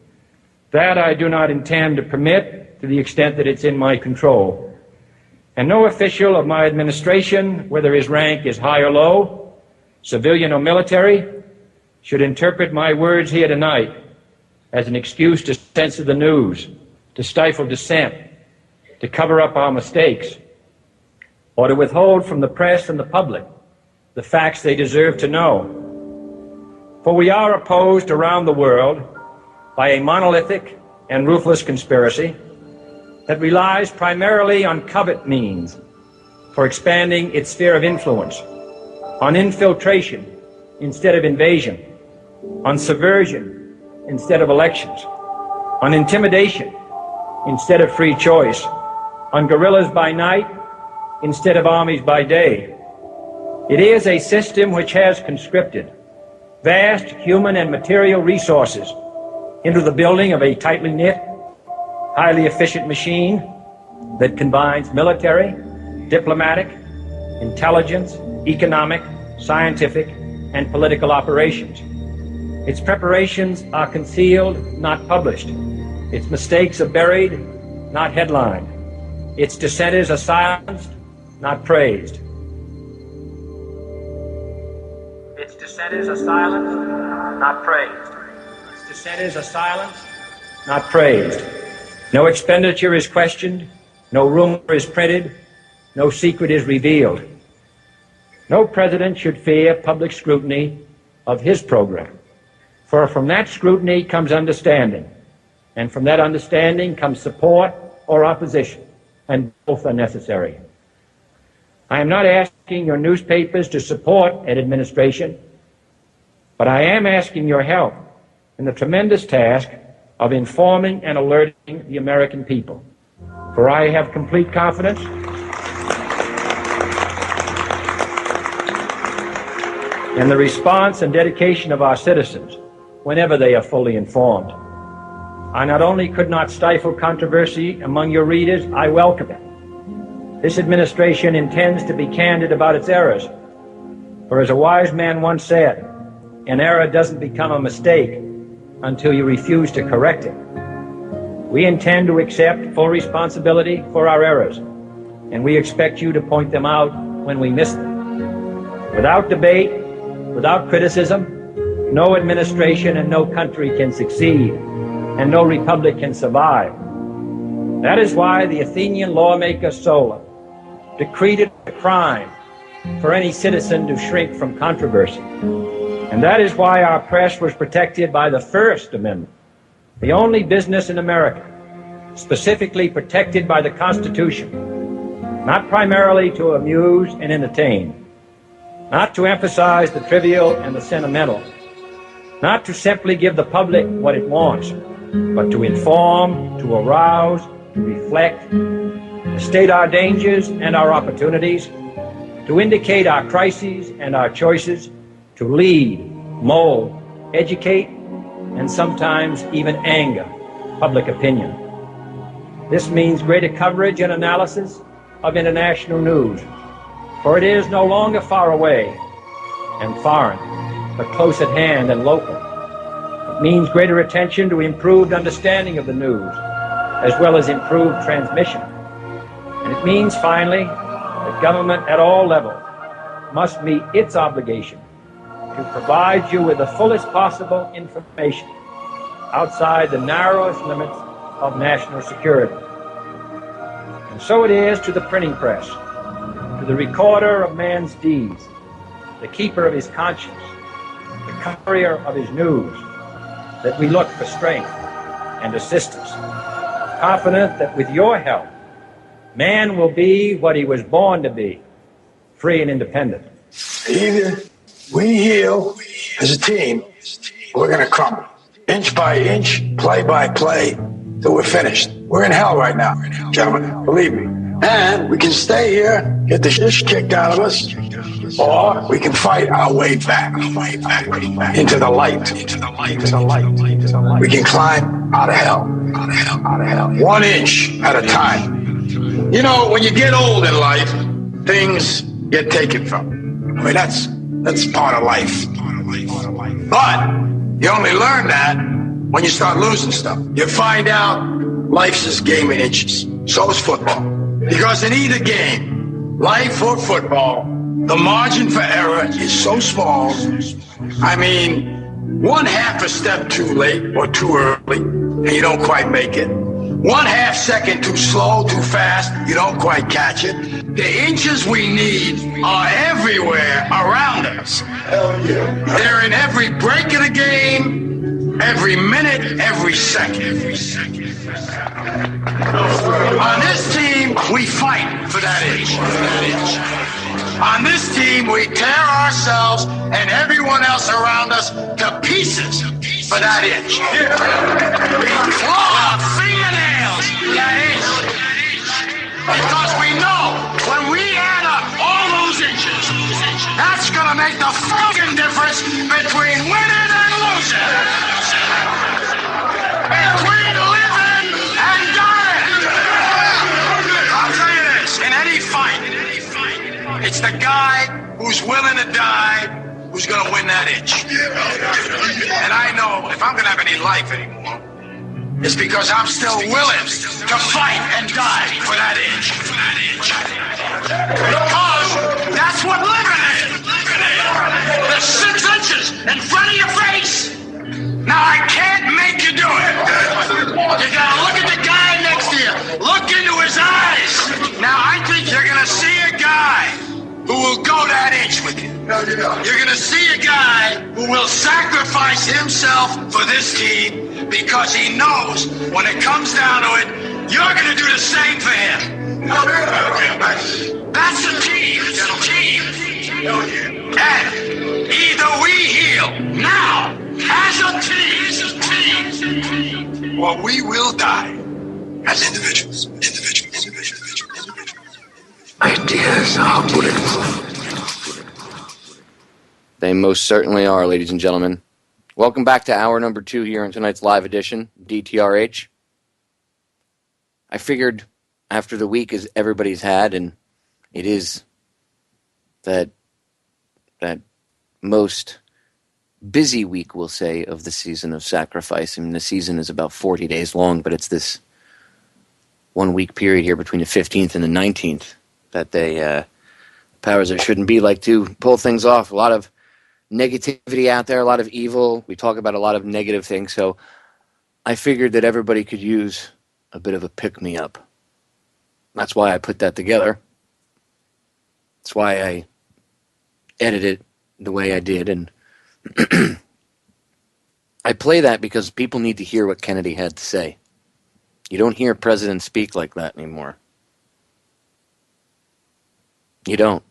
That I do not intend to permit to the extent that it's in my control. And no official of my administration, whether his rank is high or low, civilian or military, should interpret my words here tonight as an excuse to censor the news, to stifle dissent, to cover up our mistakes, or to withhold from the press and the public the facts they deserve to know. For we are opposed around the world by a monolithic and ruthless conspiracy that relies primarily on covert means for expanding its sphere of influence, on infiltration instead of invasion, on subversion instead of elections, on intimidation instead of free choice, on guerrillas by night instead of armies by day. It is a system which has conscripted vast human and material resources into the building of a tightly knit, highly efficient machine that combines military, diplomatic, intelligence, economic, scientific, and political operations. Its preparations are concealed, not published. Its mistakes are buried, not headlined. Its dissenters are silenced, not praised. Its dissenters are silenced, not praised. Its dissenters are silenced, not praised. No expenditure is questioned, no rumor is printed, no secret is revealed. No president should fear public scrutiny of his program, for from that scrutiny comes understanding, and from that understanding comes support or opposition, and both are necessary. I am not asking your newspapers to support an administration, but I am asking your help in the tremendous task of informing and alerting the American people. For I have complete confidence in the response and dedication of our citizens whenever they are fully informed. I not only could not stifle controversy among your readers, I welcome it. This administration intends to be candid about its errors. For as a wise man once said, an error doesn't become a mistake until you refuse to correct it. We intend to accept full responsibility for our errors, and we expect you to point them out when we miss them. Without debate, without criticism, no administration and no country can succeed, and no republic can survive. That is why the Athenian lawmaker Solon decreed it a crime for any citizen to shrink from controversy. And that is why our press was protected by the First Amendment, the only business in America specifically protected by the Constitution, not primarily to amuse and entertain, not to emphasize the trivial and the sentimental, not to simply give the public what it wants, but to inform, to arouse, to reflect, to state our dangers and our opportunities, to indicate our crises and our choices, to lead, mold, educate, and sometimes even anger public opinion. This means greater coverage and analysis of international news, for it is no longer far away and foreign, but close at hand and local. It means greater attention to improved understanding of the news, as well as improved transmission. And it means, finally, that government at all levels must meet its obligation to provide you with the fullest possible information outside the narrowest limits of national security. And so it is to the printing press, to the recorder of man's deeds, the keeper of his conscience, the courier of his news, that we look for strength and assistance, confident that with your help, man will be what he was born to be, free and independent. Either we heal as a team, or we're going to crumble. Inch by inch, play by play, till we're finished. We're in hell right now, gentlemen, believe me. And we can stay here, get the shit kicked out of us, Or we can fight our way back into the light. We can climb out of hell. 1 inch at a time. You know, when you get old in life, things get taken from you. I mean, that's part of life. But you only learn that when you start losing stuff. You find out life's this game in inches. So is football. Because in either game, life or football, the margin for error is so small. I mean, 1/2 a step too late or too early, and you don't quite make it. 1/2 second too slow, too fast, you don't quite catch it. The inches we need are everywhere around us. Hell yeah. They're in every break of the game, every minute, every second. On this team, we fight for that inch. On this team, we tear ourselves and everyone else around us to pieces for that inch. We claw our fingernails for that inch. Because we know when we add up all those inches, that's going to make the fucking difference between winning and losing. Between living and dying. I'll tell you this, in any fight, it's the guy who's willing to die who's going to win that inch. And I know if I'm going to have any life anymore, it's because I'm still willing to fight and die for that inch. Because that's what living is. There's 6 inches in front of your face. Now, I can't make you do it. You gotta look at the guy next to you. Look into his eyes. Now, I think you're gonna see a guy who will go that inch with you. You're gonna see a guy who will sacrifice himself for this team because he knows when it comes down to it, you're gonna do the same for him. That's a team. It's a team. And either we heal now as a team, or we will die as individuals. Ideas are bulletproof. They most certainly are, ladies and gentlemen. Welcome back to hour number 2 here in tonight's live edition, DTRH. I figured after the week as everybody's had, and it is that most busy week, we'll say, of the season of sacrifice. I mean, the season is about 40 days long, but it's this 1 week period here between the 15th and the 19th that they, powers that shouldn't be, like to pull things off. A lot of negativity out there, a lot of evil. We talk about a lot of negative things, so I figured that everybody could use a bit of a pick-me-up. That's why I put that together. That's why I edited it the way I did, and I play that because people need to hear what Kennedy had to say. You don't hear presidents speak like that anymore. You don't.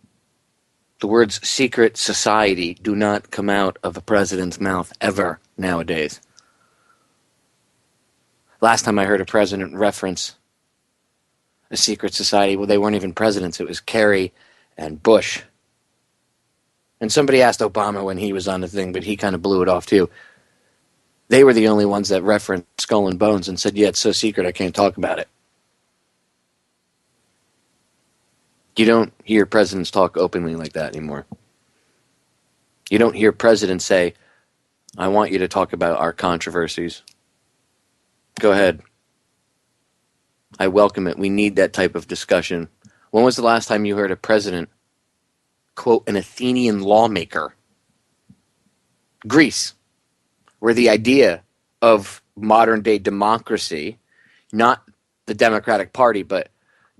The words secret society do not come out of a president's mouth ever nowadays. Last time I heard a president reference a secret society, well, they weren't even presidents. It was Kerry and Bush. And somebody asked Obama when he was on the thing, but he kind of blew it off too. They were the only ones that referenced Skull and Bones and said, yeah, it's so secret I can't talk about it. You don't hear presidents talk openly like that anymore. You don't hear presidents say, I want you to talk about our controversies. Go ahead. I welcome it. We need that type of discussion. When was the last time you heard a president quote an Athenian lawmaker? Greece, where the idea of modern-day democracy, not the Democratic Party, but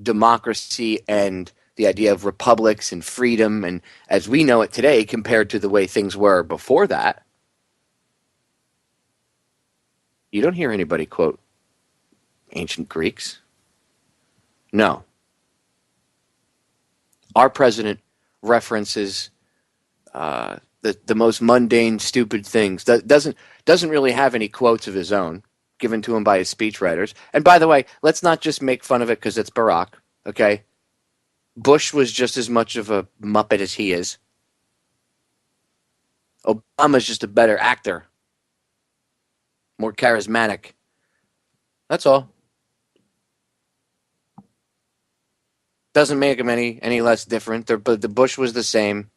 democracy and the idea of republics and freedom, and as we know it today compared to the way things were before that, you don't hear anybody quote ancient Greeks. No. Our president references the most mundane, stupid things. Doesn't really have any quotes of his own given to him by his speechwriters. And by the way, let's not just make fun of it because it's Barack, okay? Bush was just as much of a muppet as he is. Obama's just a better actor, more charismatic. That's all. Doesn't make him any less different. But the Bush was the same.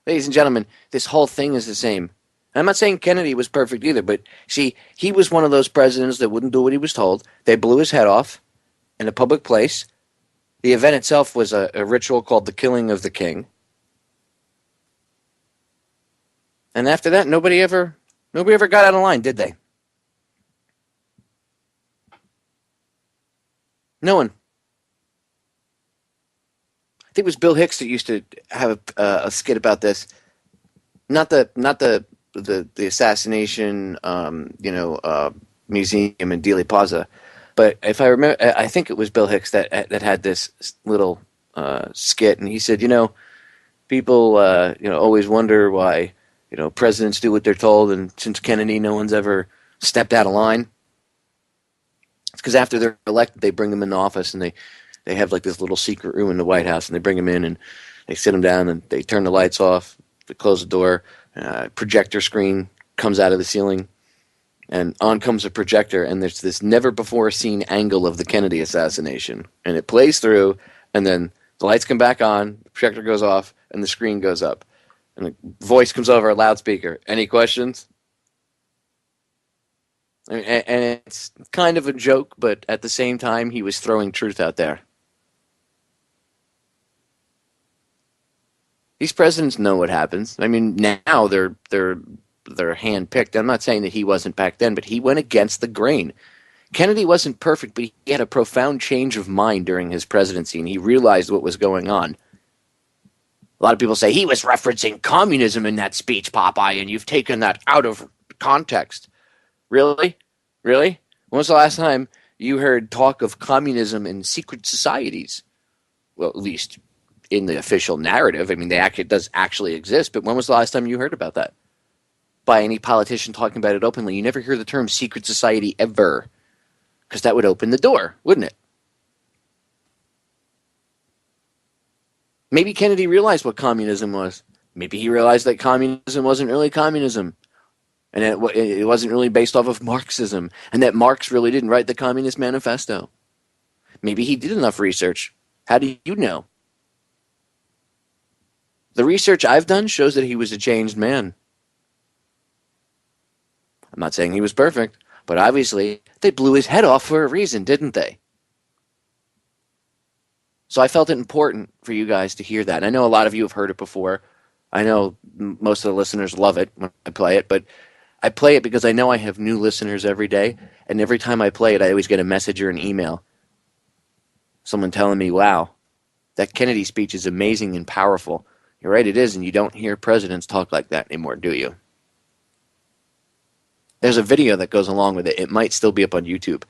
Ladies and gentlemen, this whole thing is the same. I'm not saying Kennedy was perfect either, but see, he was one of those presidents that wouldn't do what he was told. They blew his head off in a public place. The event itself was a ritual called the killing of the king. And after that, nobody ever got out of line, did they? No one. I think it was Bill Hicks that used to have a skit about this. Not the assassination, museum in Dealey Plaza, but if I remember, I think it was Bill Hicks that had this little skit, and he said, people always wonder why presidents do what they're told, and since Kennedy, no one's ever stepped out of line. It's because after they're elected, they bring them into office, and they have like this little secret room in the White House, and they bring them in and they sit them down and they turn the lights off, they close the door, projector screen comes out of the ceiling, and on comes a projector, and there's this never before seen angle of the Kennedy assassination, and it plays through, and then the lights come back on, the projector goes off, and the screen goes up, and the voice comes over a loudspeaker. Any questions? And it's kind of a joke, but at the same time, he was throwing truth out there. These presidents know what happens. I mean, now they're handpicked. I'm not saying that he wasn't back then, but he went against the grain. Kennedy wasn't perfect, but he had a profound change of mind during his presidency, and he realized what was going on. A lot of people say he was referencing communism in that speech, Popeye, and you've taken that out of context. Really? Really? When was the last time you heard talk of communism in secret societies? Well, at least in the official narrative. I mean, it does actually exist, but when was the last time you heard about that? By any politician talking about it openly. You never hear the term secret society ever, because that would open the door, wouldn't it? Maybe Kennedy realized what communism was. Maybe he realized that communism wasn't really communism, and it wasn't really based off of Marxism, and that Marx really didn't write the Communist Manifesto. Maybe he did enough research. How do you know? The research I've done shows that he was a changed man. I'm not saying he was perfect, but obviously they blew his head off for a reason, didn't they? So I felt it important for you guys to hear that. And I know a lot of you have heard it before. I know most of the listeners love it when I play it, but I play it because I know I have new listeners every day, and every time I play it, I always get a message or an email. Someone telling me, wow, that Kennedy speech is amazing and powerful. You're right, it is, and you don't hear presidents talk like that anymore, do you? There's a video that goes along with it. It might still be up on YouTube.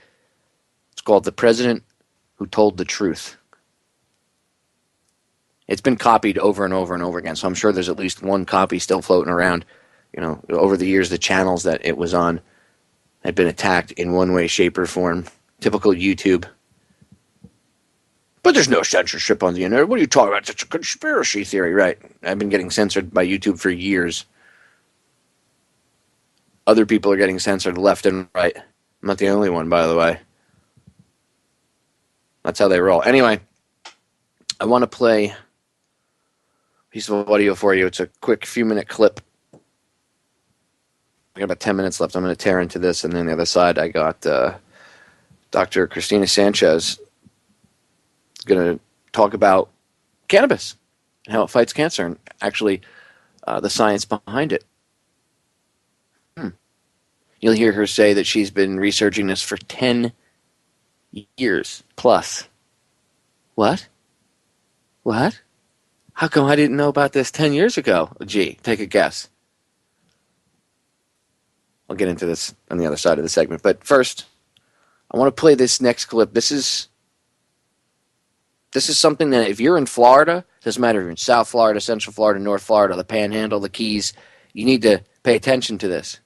It's called The President Who Told the Truth. It's been copied over and over and over again, so I'm sure there's at least one copy still floating around. Over the years, the channels that it was on had been attacked in one way, shape, or form. Typical YouTube. But there's no censorship on the internet. What are you talking about? It's a conspiracy theory, right? I've been getting censored by YouTube for years. Other people are getting censored left and right. I'm not the only one, by the way. That's how they roll. Anyway, I want to play a piece of audio for you. It's a quick few-minute clip. I got about 10 minutes left. I'm going to tear into this, and then the other side, I got Dr. Christina Sanchez going to talk about cannabis and how it fights cancer, and actually the science behind it. You'll hear her say that she's been researching this for 10 years plus. What? What? How come I didn't know about this 10 years ago? Gee, take a guess. I'll get into this on the other side of the segment. But first, I want to play this next clip. This is something that if you're in Florida, doesn't matter if you're in South Florida, Central Florida, North Florida, the Panhandle, the Keys, you need to pay attention to this.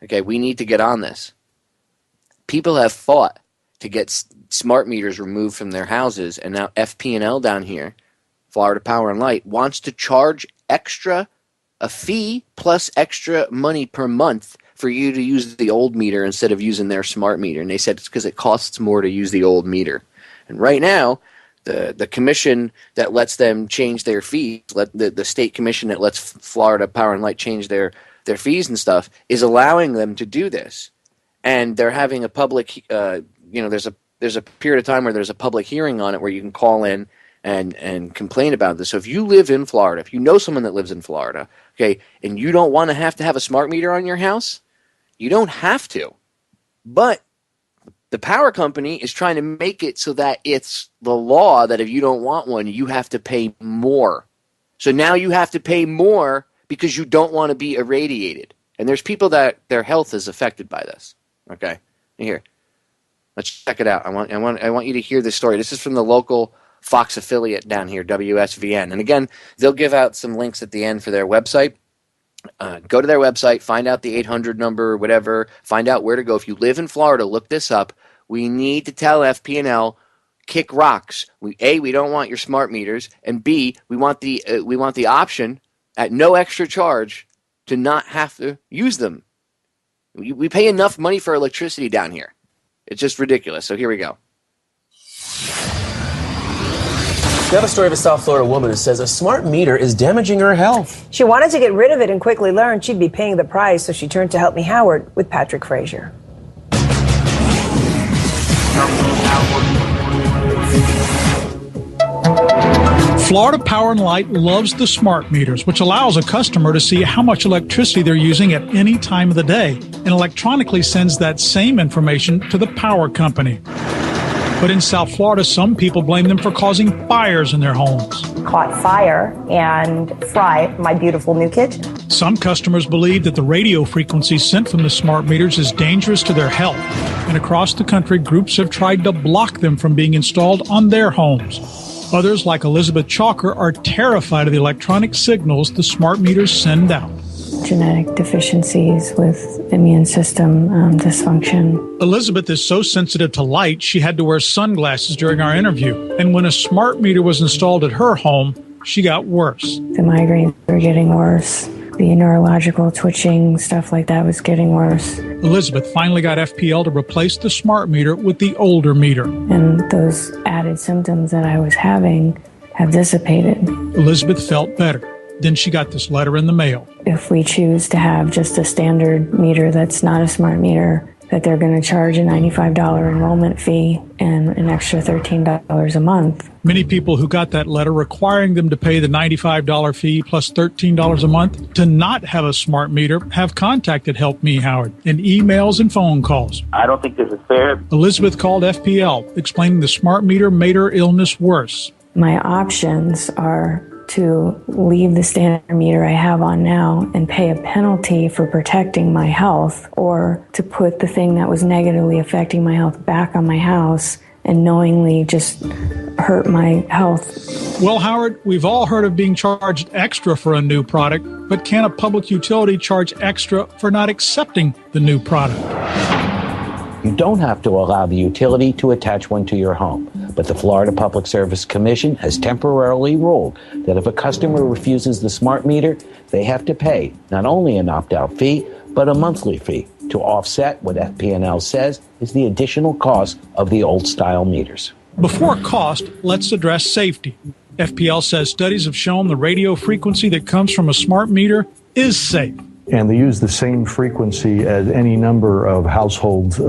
Okay, we need to get on this. People have fought to get smart meters removed from their houses, and now FP&L down here, Florida Power and Light, wants to charge extra a fee plus extra money per month for you to use the old meter instead of using their smart meter. And they said it's because it costs more to use the old meter. And right now, the commission that lets them change their fees, the state commission that lets Florida Power and Light change their fees and stuff, is allowing them to do this. And they're having a public, there's a period of time where there's a public hearing on it where you can call in and complain about this. So if you live in Florida, if you know someone that lives in Florida, okay, and you don't want to have a smart meter on your house, you don't have to. But the power company is trying to make it so that it's the law that if you don't want one, you have to pay more. So now you have to pay more because you don't want to be irradiated. And there's people that their health is affected by this. Okay, here, let's check it out. I want you to hear this story. This is from the local Fox affiliate down here, WSVN. And again, they'll give out some links at the end for their website. Go to their website, find out the 800 number, whatever, find out where to go. If you live in Florida, look this up. We need to tell FP&L, kick rocks. We don't want your smart meters, and B, we want the option at no extra charge to not have to use them. We pay enough money for electricity down here. It's just ridiculous. So here we go. We have a story of a South Florida woman who says a smart meter is damaging her health. She wanted to get rid of it and quickly learned she'd be paying the price, so she turned to Help Me Howard with Patrick Frazier. Florida Power and Light loves the smart meters, which allows a customer to see how much electricity they're using at any time of the day and electronically sends that same information to the power company. But in South Florida, some people blame them for causing fires in their homes. Caught fire and fried my beautiful new kitchen. Some customers believe that the radio frequency sent from the smart meters is dangerous to their health. And across the country, groups have tried to block them from being installed on their homes. Others, like Elizabeth Chalker, are terrified of the electronic signals the smart meters send out. Genetic deficiencies with immune system dysfunction. Elizabeth is so sensitive to light, she had to wear sunglasses during our interview. And when a smart meter was installed at her home, she got worse. The migraines were getting worse. The neurological twitching, stuff like that was getting worse. Elizabeth finally got FPL to replace the smart meter with the older meter. And those added symptoms that I was having have dissipated. Elizabeth felt better. Then she got this letter in the mail. If we choose to have just a standard meter that's not a smart meter, that they're going to charge a $95 enrollment fee and an extra $13 a month. Many people who got that letter requiring them to pay the $95 fee plus $13 a month to not have a smart meter have contacted Help Me Howard in emails and phone calls. I don't think this is fair. Elizabeth called FPL, explaining the smart meter made her illness worse. My options are to leave the standard meter I have on now and pay a penalty for protecting my health, or to put the thing that was negatively affecting my health back on my house and knowingly just hurt my health. Well, Howard, we've all heard of being charged extra for a new product, but can a public utility charge extra for not accepting the new product? You don't have to allow the utility to attach one to your home, but the Florida Public Service Commission has temporarily ruled that if a customer refuses the smart meter, they have to pay not only an opt-out fee, but a monthly fee to offset what FP&L says is the additional cost of the old-style meters. Before cost, let's address safety. FPL says studies have shown the radio frequency that comes from a smart meter is safe. And they use the same frequency as any number of household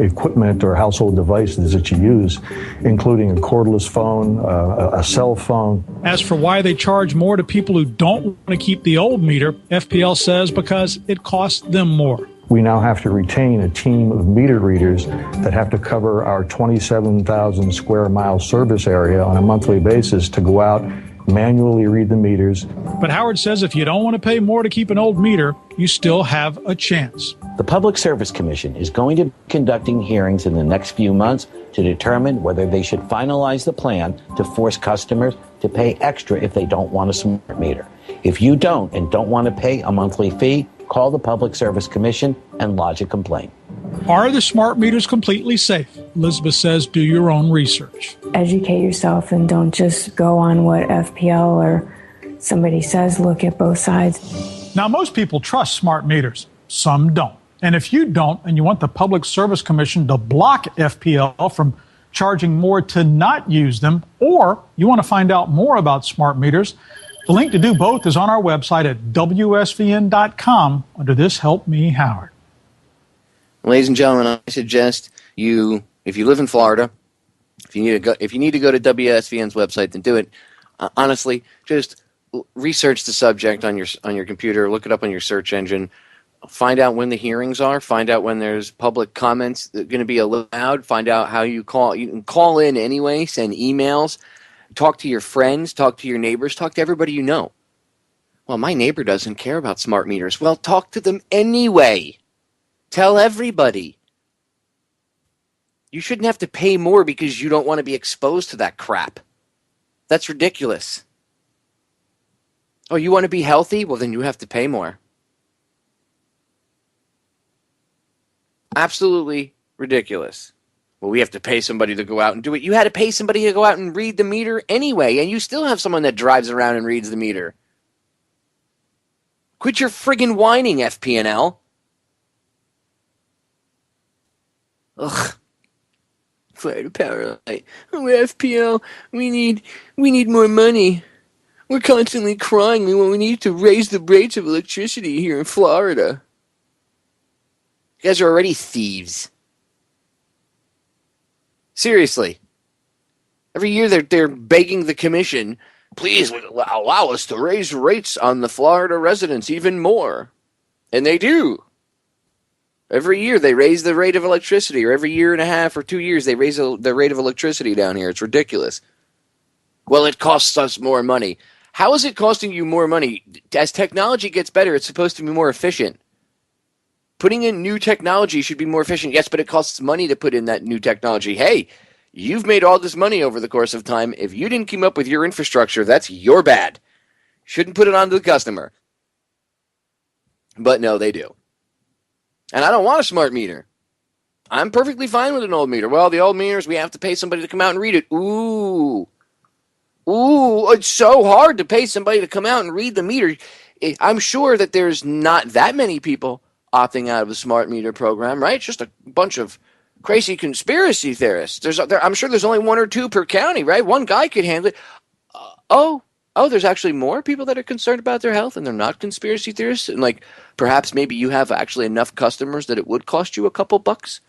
equipment or household devices that you use, including a cordless phone, a cell phone. As for why they charge more to people who don't want to keep the old meter, FPL says because it costs them more. We now have to retain a team of meter readers that have to cover our 27,000 square mile service area on a monthly basis to go out, manually read the meters. But Howard says if you don't want to pay more to keep an old meter, you still have a chance. The Public Service Commission is going to be conducting hearings in the next few months to determine whether they should finalize the plan to force customers to pay extra if they don't want a smart meter. If you don't and don't want to pay a monthly fee, call the Public Service Commission and lodge a complaint. Are the smart meters completely safe? Elizabeth says do your own research. Educate yourself and don't just go on what FPL or somebody says look at both sides. Now, most people trust smart meters. Some don't. And if you don't, and you want the Public Service Commission to block FPL from charging more to not use them, or you want to find out more about smart meters, the link to do both is on our website at WSVN.com under this Help Me Howard. Ladies and gentlemen, I suggest you, if you live in Florida, if you need to go to WSVN's website, then do it. Honestly, just research the subject on your computer, look it up on your search engine, find out when the hearings are, find out when there's public comments that are going to be allowed, find out how you call. You can call in anyway, send emails, talk to your friends, talk to your neighbors, talk to everybody you know. Well, my neighbor doesn't care about smart meters. Well, talk to them anyway. Tell everybody. You shouldn't have to pay more because you don't want to be exposed to that crap. That's ridiculous. Oh, you want to be healthy? Well, then you have to pay more. Absolutely ridiculous. Well, we have to pay somebody to go out and do it. You had to pay somebody to go out and read the meter anyway, and you still have someone that drives around and reads the meter. Quit your friggin' whining, FP&L. Ugh. Florida Power Light. Oh, FPL, we need more money. We're constantly crying. We need to raise the rates of electricity here in Florida. You guys are already thieves. Seriously. Every year they're begging the commission, please allow us to raise rates on the Florida residents even more. And they do. Every year they raise the rate of electricity, or every year and a half or 2 years they raise the rate of electricity down here. It's ridiculous. Well, it costs us more money. How is it costing you more money? As technology gets better, it's supposed to be more efficient. Putting in new technology should be more efficient. Yes, but it costs money to put in that new technology. Hey, you've made all this money over the course of time. If you didn't keep up with your infrastructure, that's your bad. Shouldn't put it on to the customer. But no, they do. And I don't want a smart meter. I'm perfectly fine with an old meter. Well, the old meters, we have to pay somebody to come out and read it. Ooh, it's so hard to pay somebody to come out and read the meter. I'm sure that there's not that many people opting out of the smart meter program, right? It's just a bunch of crazy conspiracy theorists. I'm sure there's only one or two per county, right? One guy could handle it. Oh, there's actually more people that are concerned about their health and they're not conspiracy theorists? And like, perhaps maybe you have actually enough customers that it would cost you a couple bucks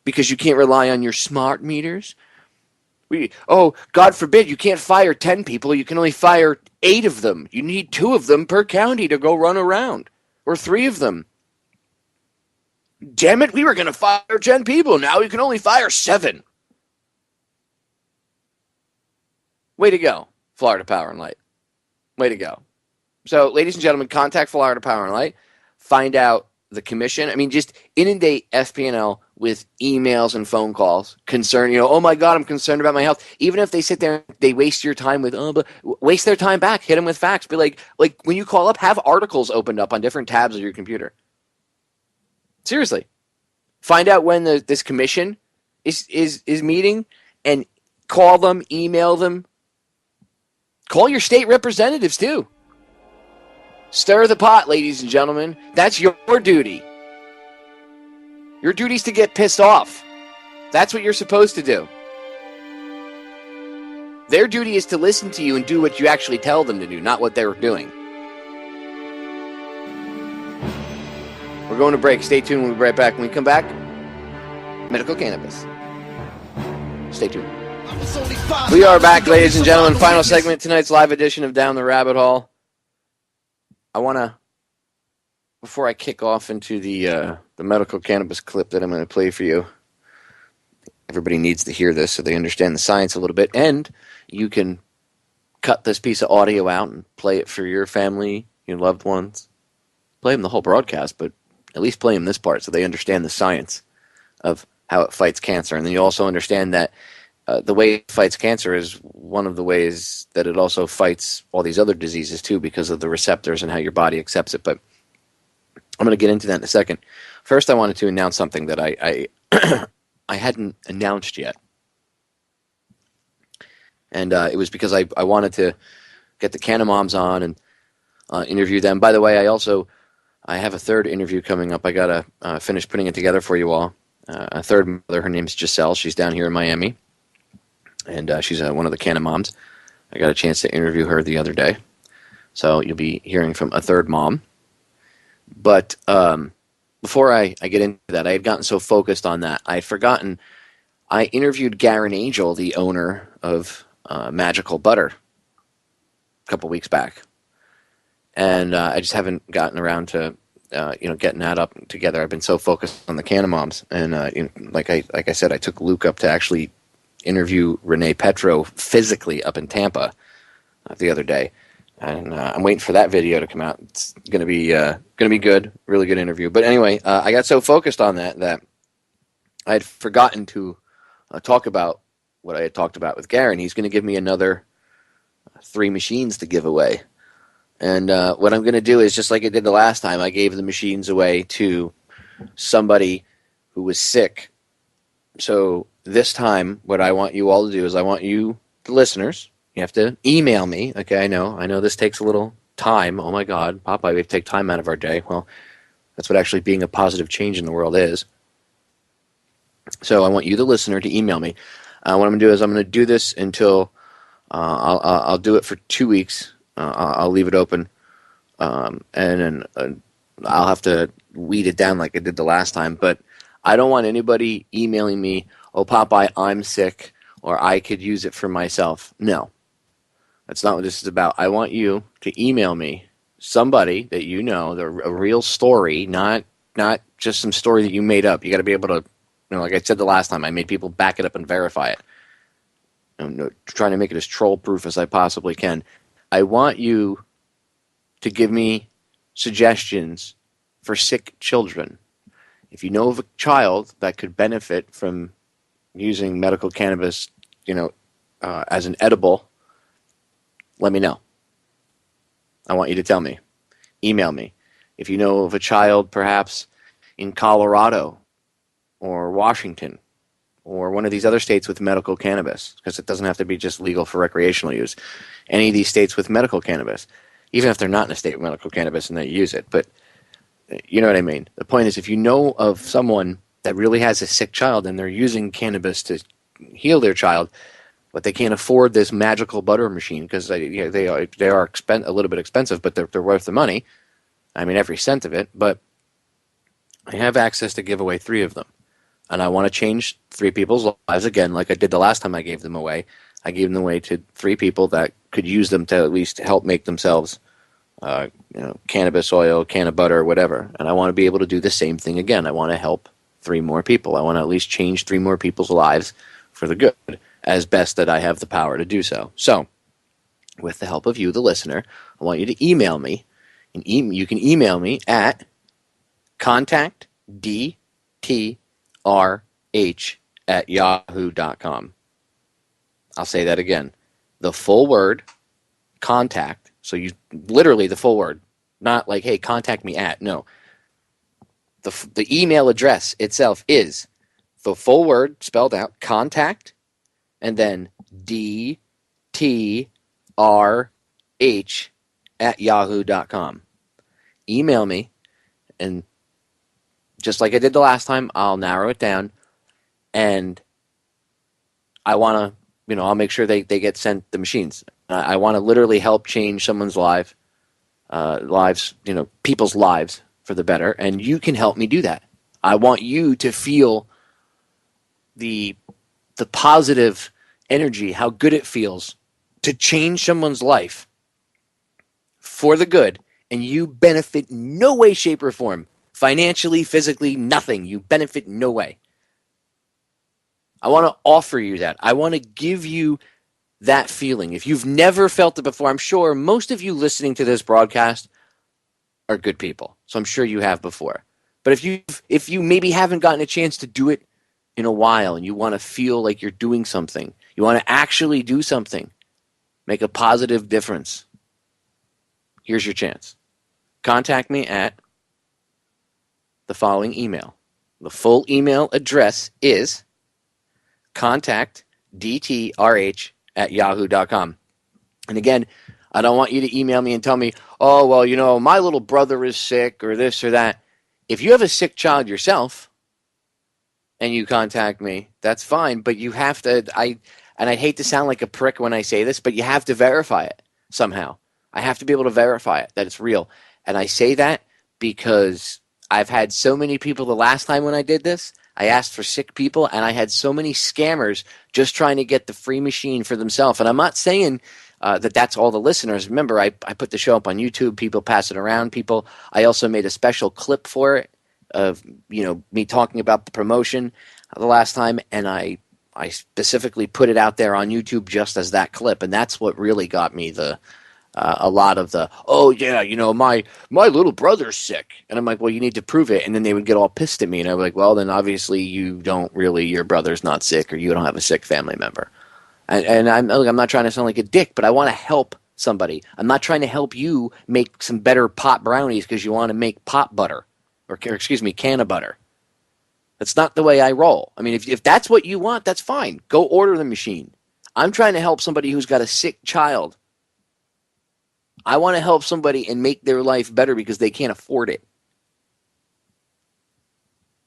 because you can't rely on your smart meters? God forbid, you can't fire 10 people. You can only fire 8 of them. You need 2 of them per county to go run around, or 3 of them. Damn it, we were going to fire 10 people. Now you can only fire 7. Way to go, Florida Power and Light. Way to go. So, ladies and gentlemen, contact Florida Power and Light. Find out the commission. I mean, just inundate FP&L with emails and phone calls concerning, oh my God, I'm concerned about my health. Even if they sit there, they waste your time with, waste their time back. Hit them with facts. Be like when you call up, have articles opened up on different tabs of your computer. Seriously. Find out when this commission is meeting and call them, email them. Call your state representatives too. Stir the pot, ladies and gentlemen. That's your duty. Your duty is to get pissed off. That's what you're supposed to do. Their duty is to listen to you and do what you actually tell them to do, not what they're doing. We're going to break. Stay tuned. We'll be right back. When we come back, medical cannabis. Stay tuned. We are back, ladies and gentlemen. Final segment, tonight's live edition of Down the Rabbit Hole. I want to, before I kick off into the medical cannabis clip that I'm going to play for you, everybody needs to hear this so they understand the science a little bit, and you can cut this piece of audio out and play it for your family, your loved ones. Play them the whole broadcast, but at least play them this part so they understand the science of how it fights cancer. And then you also understand that the way it fights cancer is one of the ways that it also fights all these other diseases too, because of the receptors and how your body accepts it. But I'm going to get into that in a second. First, I wanted to announce something that I hadn't announced yet. And it was because I wanted to get the Canna Moms on and interview them. By the way, I have a third interview coming up. I got to finish putting it together for you all. A third mother, her name's Giselle. She's down here in Miami, and she's one of the Canna Moms. I got a chance to interview her the other day. So you'll be hearing from a third mom. But before I get into that, I had gotten so focused on that, I had forgotten. I interviewed Garen Angel, the owner of Magical Butter, a couple weeks back. And I just haven't gotten around to getting that up together. I've been so focused on the Canna Moms. And like I said, I took Luke up to actually interview Renee Petro physically up in Tampa the other day. And I'm waiting for that video to come out. It's gonna be good, really good interview. But anyway, I got so focused on that I had forgotten to talk about what I had talked about with Garen. He's going to give me another 3 machines to give away. And what I'm going to do is, just like I did the last time, I gave the machines away to somebody who was sick. So this time, what I want you all to do is, I want you, the listeners, you have to email me. Okay, I know this takes a little time. Oh my God, Popeye, we have to take time out of our day. Well, that's what actually being a positive change in the world is. So I want you, the listener, to email me. What I'm going to do is, I'm going to do this until I'll do it for 2 weeks. I'll leave it open, and then I'll have to weed it down like I did the last time. But I don't want anybody emailing me, "Oh, Popeye, I'm sick," or "I could use it for myself." No. That's not what this is about. I want you to email me somebody that you know, a real story, not just some story that you made up. You got to be able to, like I said the last time, I made people back it up and verify it. I'm trying to make it as troll-proof as I possibly can. I want you to give me suggestions for sick children. If you know of a child that could benefit from using medical cannabis, as an edible, let me know. I want you to tell me. Email me. If you know of a child perhaps in Colorado or Washington or one of these other states with medical cannabis, because it doesn't have to be just legal for recreational use. Any of these states with medical cannabis, even if they're not in a state with medical cannabis and they use it. But you know what I mean. The point is, if you know of someone that really has a sick child and they're using cannabis to heal their child, but they can't afford this magical butter machine because they are a little bit expensive, but they're worth the money. I mean, every cent of it. But I have access to give away 3 of them. And I want to change 3 people's lives again, like I did the last time I gave them away. I gave them away to 3 people that could use them to at least help make themselves, cannabis oil, can of butter, whatever. And I want to be able to do the same thing again. I want to help 3 more people. I want to at least change 3 more people's lives for the good, as best that I have the power to do so. So, with the help of you, the listener, I want you to email me. And you can email me at contactdtrh@yahoo.com. I'll say that again. The full word, contact. So you literally the full word, not like, hey, contact me at. No. The email address itself is the full word spelled out, contact, and then DTRH@yahoo.com. Email me, and just like I did the last time, I'll narrow it down, and I want to, I'll make sure they get sent the machines. I want to literally help change someone's lives, people's lives for the better, and you can help me do that. I want you to feel the positive energy, how good it feels to change someone's life for the good, and you benefit no way, shape, or form. Financially, physically, nothing. You benefit no way. I want to offer you that. I want to give you that feeling. If you've never felt it before, I'm sure most of you listening to this broadcast are good people. So I'm sure you have before. But if you maybe haven't gotten a chance to do it in a while, and you want to feel like you're doing something, you want to actually do something, make a positive difference, here's your chance. Contact me at the following email. The full email address is contactdtrh@yahoo.com. And again, I don't want you to email me and tell me, oh, well, you know, my little brother is sick or this or that. If you have a sick child yourself and you contact me, that's fine. But you have to, and I hate to sound like a prick when I say this, but you have to verify it somehow. I have to be able to verify it, that it's real. And I say that because I've had so many people the last time when I did this, I asked for sick people, and I had so many scammers just trying to get the free machine for themselves. And I'm not saying that that's all the listeners. Remember, I put the show up on YouTube. People pass it around. People. I also made a special clip for it of, you know, me talking about the promotion the last time, and I specifically put it out there on YouTube just as that clip, and that's what really got me a lot of the, oh yeah, you know, my little brother's sick, and I'm like, well, you need to prove it, and then they would get all pissed at me, and I was like, well, then obviously you don't really, your brother's not sick, or you don't have a sick family member, and I'm not trying to sound like a dick, but I want to help somebody. I'm not trying to help you make some better pot brownies because you want to make pot butter, or excuse me, can of butter. That's not the way I roll. I mean, if that's what you want, that's fine. Go order the machine. I'm trying to help somebody who's got a sick child. I want to help somebody and make their life better because they can't afford it.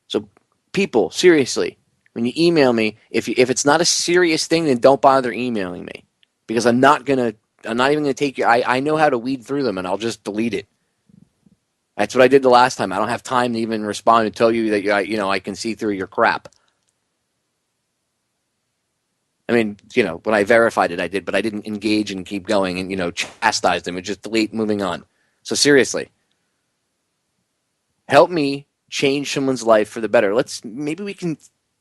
So, people, seriously, when you email me, if it's not a serious thing, then don't bother emailing me, because I'm not even gonna take you. I know how to weed through them, and I'll just delete it. That's what I did the last time. I don't have time to even respond and tell you that I can see through your crap. I mean, you know, when I verified it, I did, but I didn't engage and keep going and, you know, chastise them and just delete, moving on. So seriously, help me change someone's life for the better. Maybe we can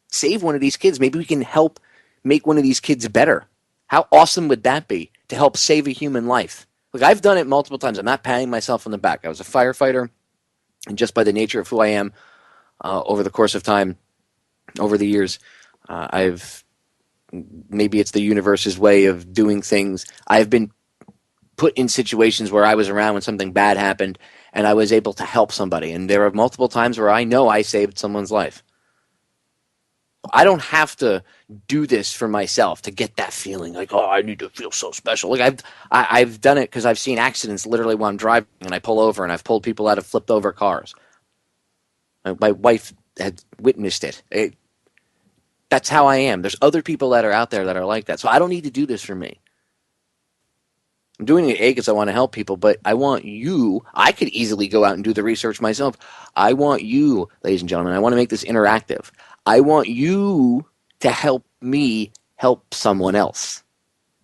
save one of these kids. Maybe we can help make one of these kids better. How awesome would that be to help save a human life? Look, I've done it multiple times. I'm not patting myself on the back. I was a firefighter, and just by the nature of who I am, over the course of time, over the years, maybe it's the universe's way of doing things. I've been put in situations where I was around when something bad happened, and I was able to help somebody. And there are multiple times where I know I saved someone's life. I don't have to do this for myself to get that feeling like, oh, I need to feel so special. Like I've done it because I've seen accidents literally while I'm driving, and I pull over, and I've pulled people out of flipped over cars. My wife had witnessed it. That's how I am. There's other people that are out there that are like that. So I don't need to do this for me. I'm doing it because I want to help people, but I want you. I could easily go out and do the research myself. I want you, ladies and gentlemen, I want to make this interactive. I want you to help me help someone else.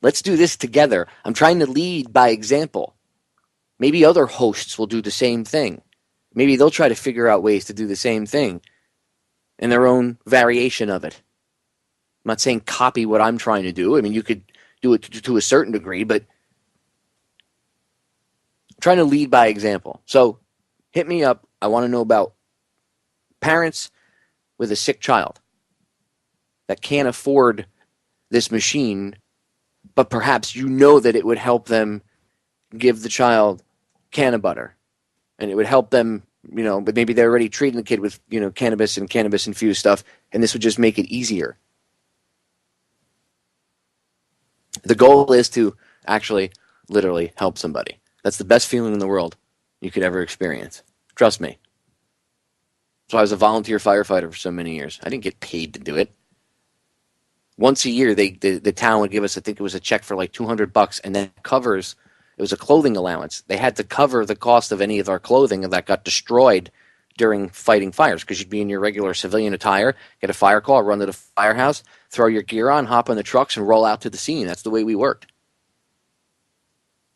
Let's do this together. I'm trying to lead by example. Maybe other hosts will do the same thing. Maybe they'll try to figure out ways to do the same thing in their own variation of it. I'm not saying copy what I'm trying to do. I mean, you could do it to a certain degree, but I'm trying to lead by example. So hit me up. I want to know about parents with a sick child that can't afford this machine, but perhaps you know that it would help them give the child can of butter, and it would help them, you know, but maybe they're already treating the kid with, you know, cannabis and cannabis-infused stuff, and this would just make it easier. The goal is to actually, literally help somebody. That's the best feeling in the world you could ever experience. Trust me. So I was a volunteer firefighter for so many years. I didn't get paid to do it. Once a year, the town would give us, I think it was a check for like $200, and that covers, it was a clothing allowance. They had to cover the cost of any of our clothing that got destroyed during fighting fires, because you'd be in your regular civilian attire, get a fire call, run to the firehouse, throw your gear on, hop on the trucks, and roll out to the scene. That's the way we worked.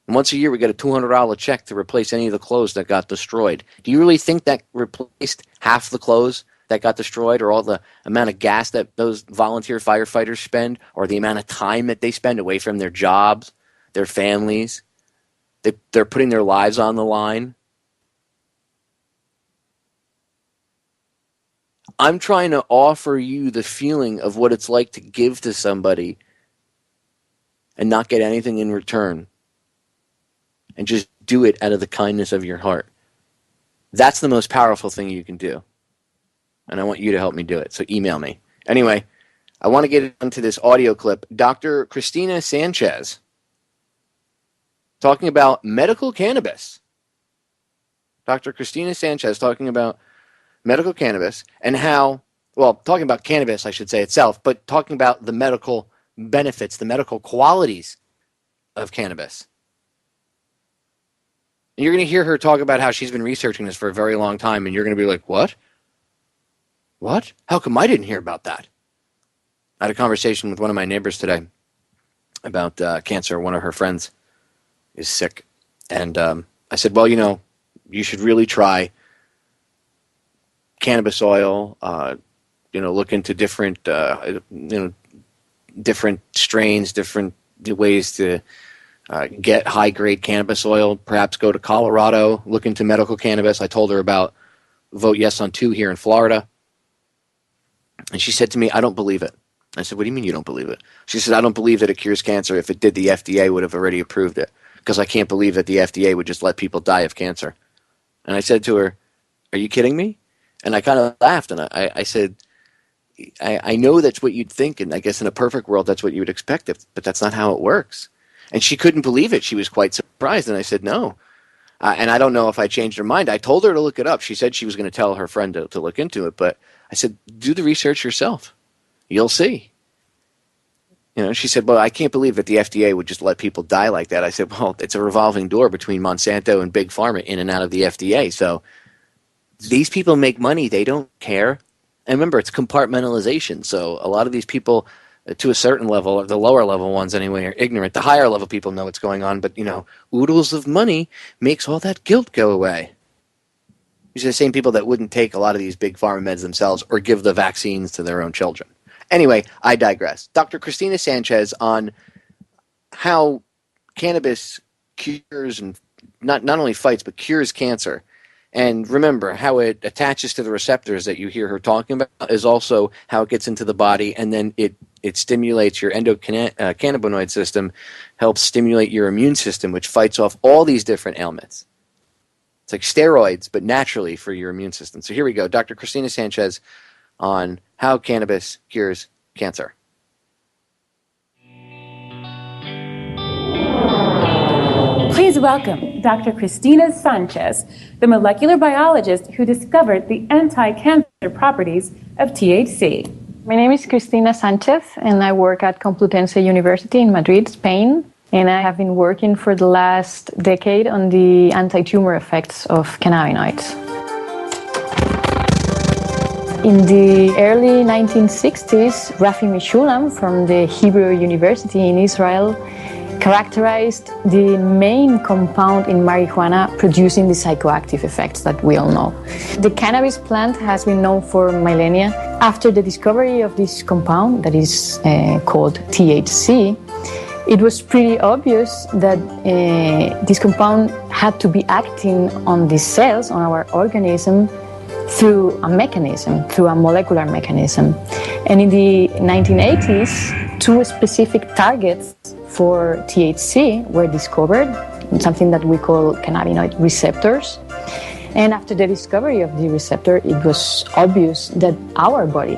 And once a year, we get a $200 check to replace any of the clothes that got destroyed. Do you really think that replaced half the clothes that got destroyed, or all the amount of gas that those volunteer firefighters spend, or the amount of time that they spend away from their jobs, their families? They're putting their lives on the line. I'm trying to offer you the feeling of what it's like to give to somebody and not get anything in return, and just do it out of the kindness of your heart. That's the most powerful thing you can do. And I want you to help me do it. So email me. Anyway, I want to get into this audio clip. Dr. Christina Sanchez talking about medical cannabis. Dr. Christina Sanchez talking about medical cannabis and how, well, talking about cannabis, I should say itself, but talking about the medical benefits, the medical qualities of cannabis. And you're going to hear her talk about how she's been researching this for a very long time, and you're going to be like, what? What? How come I didn't hear about that? I had a conversation with one of my neighbors today about cancer. One of her friends is sick. And I said, well, you should really try cannabis oil, look into different, different strains, different ways to get high-grade cannabis oil, perhaps go to Colorado, look into medical cannabis. I told her about Vote Yes on 2 here in Florida. And she said to me, I don't believe it. I said, what do you mean you don't believe it? She said, I don't believe that it cures cancer. If it did, the FDA would have already approved it, because I can't believe that the FDA would just let people die of cancer. And I said to her, are you kidding me? And I kind of laughed, and I said, I know that's what you'd think, and I guess in a perfect world that's what you would expect, but that's not how it works. And she couldn't believe it. She was quite surprised, and I said, no. And I don't know if I changed her mind. I told her to look it up. She said she was going to tell her friend to look into it, but I said, do the research yourself. You'll see. She said, well, I can't believe that the FDA would just let people die like that. I said, well, it's a revolving door between Monsanto and Big Pharma in and out of the FDA. So these people make money. They don't care. And remember, it's compartmentalization. So a lot of these people, to a certain level, or the lower level ones anyway, are ignorant. The higher level people know what's going on. But, oodles of money makes all that guilt go away. These are the same people that wouldn't take a lot of these big pharma meds themselves or give the vaccines to their own children. Anyway, I digress. Dr. Christina Sanchez on how cannabis cures and not only fights, but cures cancer. And remember, how it attaches to the receptors that you hear her talking about is also how it gets into the body, and then it stimulates your endocannabinoid system, helps stimulate your immune system, which fights off all these different ailments. It's like steroids, but naturally for your immune system. So here we go. Dr. Christina Sanchez on how cannabis cures cancer. Please welcome Dr. Christina Sanchez, the molecular biologist who discovered the anti-cancer properties of THC. My name is Christina Sanchez, and I work at Complutense University in Madrid, Spain. And I have been working for the last decade on the anti-tumor effects of cannabinoids. In the early 1960s, Rafi Mishulam from the Hebrew University in Israel characterized the main compound in marijuana producing the psychoactive effects that we all know. The cannabis plant has been known for millennia. After the discovery of this compound that is called THC, it was pretty obvious that this compound had to be acting on the cells, on our organism, through a mechanism, through a molecular mechanism. And in the 1980s, 2 specific targets for THC were discovered, something that we call cannabinoid receptors. And after the discovery of the receptor, it was obvious that our body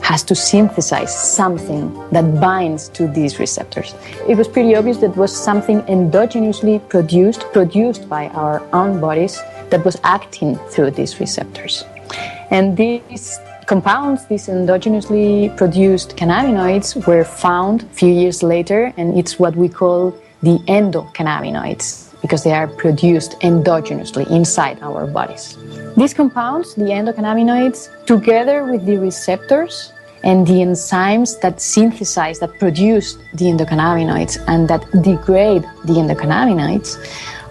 has to synthesize something that binds to these receptors. It was pretty obvious that it was something endogenously produced by our own bodies that was acting through these receptors. And these compounds, these endogenously produced cannabinoids, were found a few years later, and it's what we call the endocannabinoids, because they are produced endogenously inside our bodies. These compounds, the endocannabinoids, together with the receptors and the enzymes that synthesize, that produce the endocannabinoids and that degrade the endocannabinoids,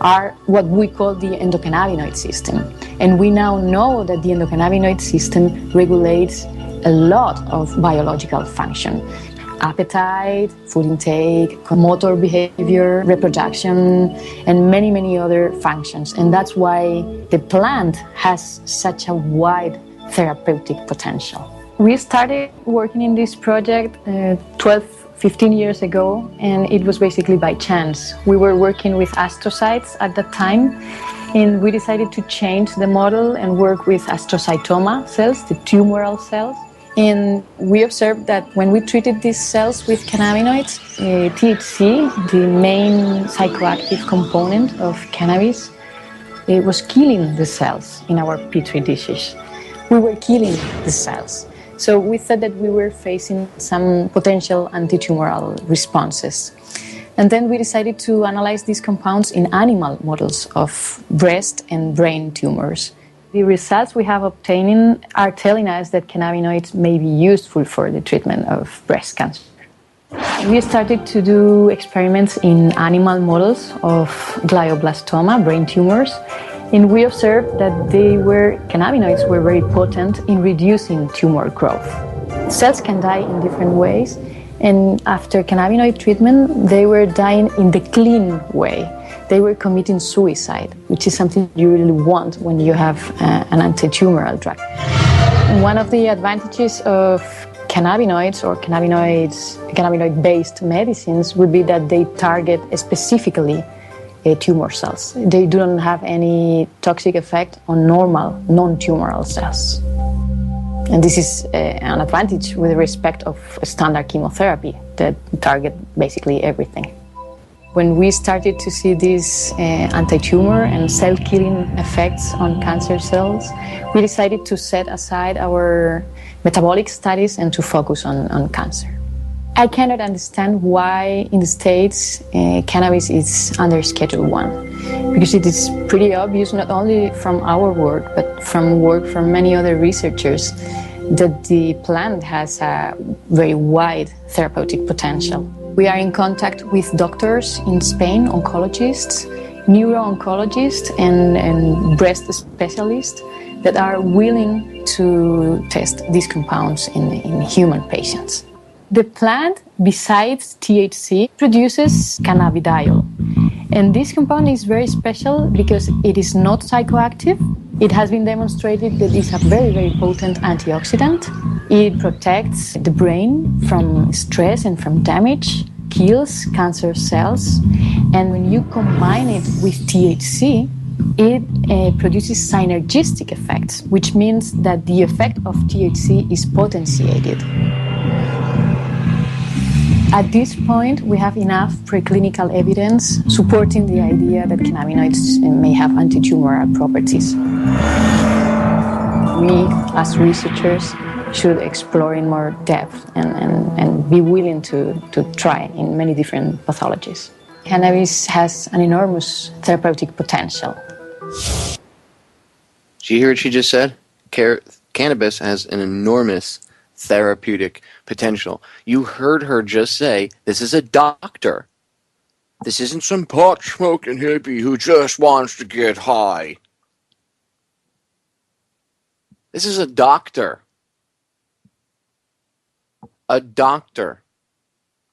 are what we call the endocannabinoid system. And we now know that the endocannabinoid system regulates a lot of biological function. Appetite, food intake, motor behavior, reproduction, and many, many other functions. And that's why the plant has such a wide therapeutic potential. We started working in this project 15 years ago, and it was basically by chance. We were working with astrocytes at that time, and we decided to change the model and work with astrocytoma cells, the tumoral cells. And we observed that when we treated these cells with cannabinoids, THC, the main psychoactive component of cannabis, it was killing the cells in our petri dishes. We were killing the cells. So we thought that we were facing some potential anti-tumoral responses. And then we decided to analyze these compounds in animal models of breast and brain tumors. The results we have obtained are telling us that cannabinoids may be useful for the treatment of breast cancer. We started to do experiments in animal models of glioblastoma, brain tumors, and we observed that cannabinoids were very potent in reducing tumor growth. Cells can die in different ways, and after cannabinoid treatment, they were dying in the clean way. They were committing suicide, which is something you really want when you have an anti-tumoral drug. One of the advantages of cannabinoids or cannabinoid-based medicines would be that they target specifically tumor cells. They do not have any toxic effect on normal, non-tumoral cells. And this is an advantage with respect of standard chemotherapy that target basically everything. When we started to see these anti-tumor and cell-killing effects on cancer cells, we decided to set aside our metabolic studies and to focus on cancer. I cannot understand why in the States cannabis is under Schedule 1, because it is pretty obvious, not only from our work, but from work from many other researchers, that the plant has a very wide therapeutic potential. We are in contact with doctors in Spain, oncologists, neuro-oncologists, and breast specialists that are willing to test these compounds in human patients. The plant, besides THC, produces cannabidiol. And this compound is very special because it is not psychoactive. It has been demonstrated that it's a very, very potent antioxidant. It protects the brain from stress and from damage, kills cancer cells. And when you combine it with THC, it produces synergistic effects, which means that the effect of THC is potentiated. At this point, we have enough preclinical evidence supporting the idea that cannabinoids may have anti-tumoral properties. We, as researchers, should explore in more depth and be willing to try in many different pathologies. Cannabis has an enormous therapeutic potential. Did you hear what she just said? Cannabis has an enormous therapeutic potential. You heard her just say, this is a doctor. This isn't some pot-smoking hippie who just wants to get high. This is a doctor. A doctor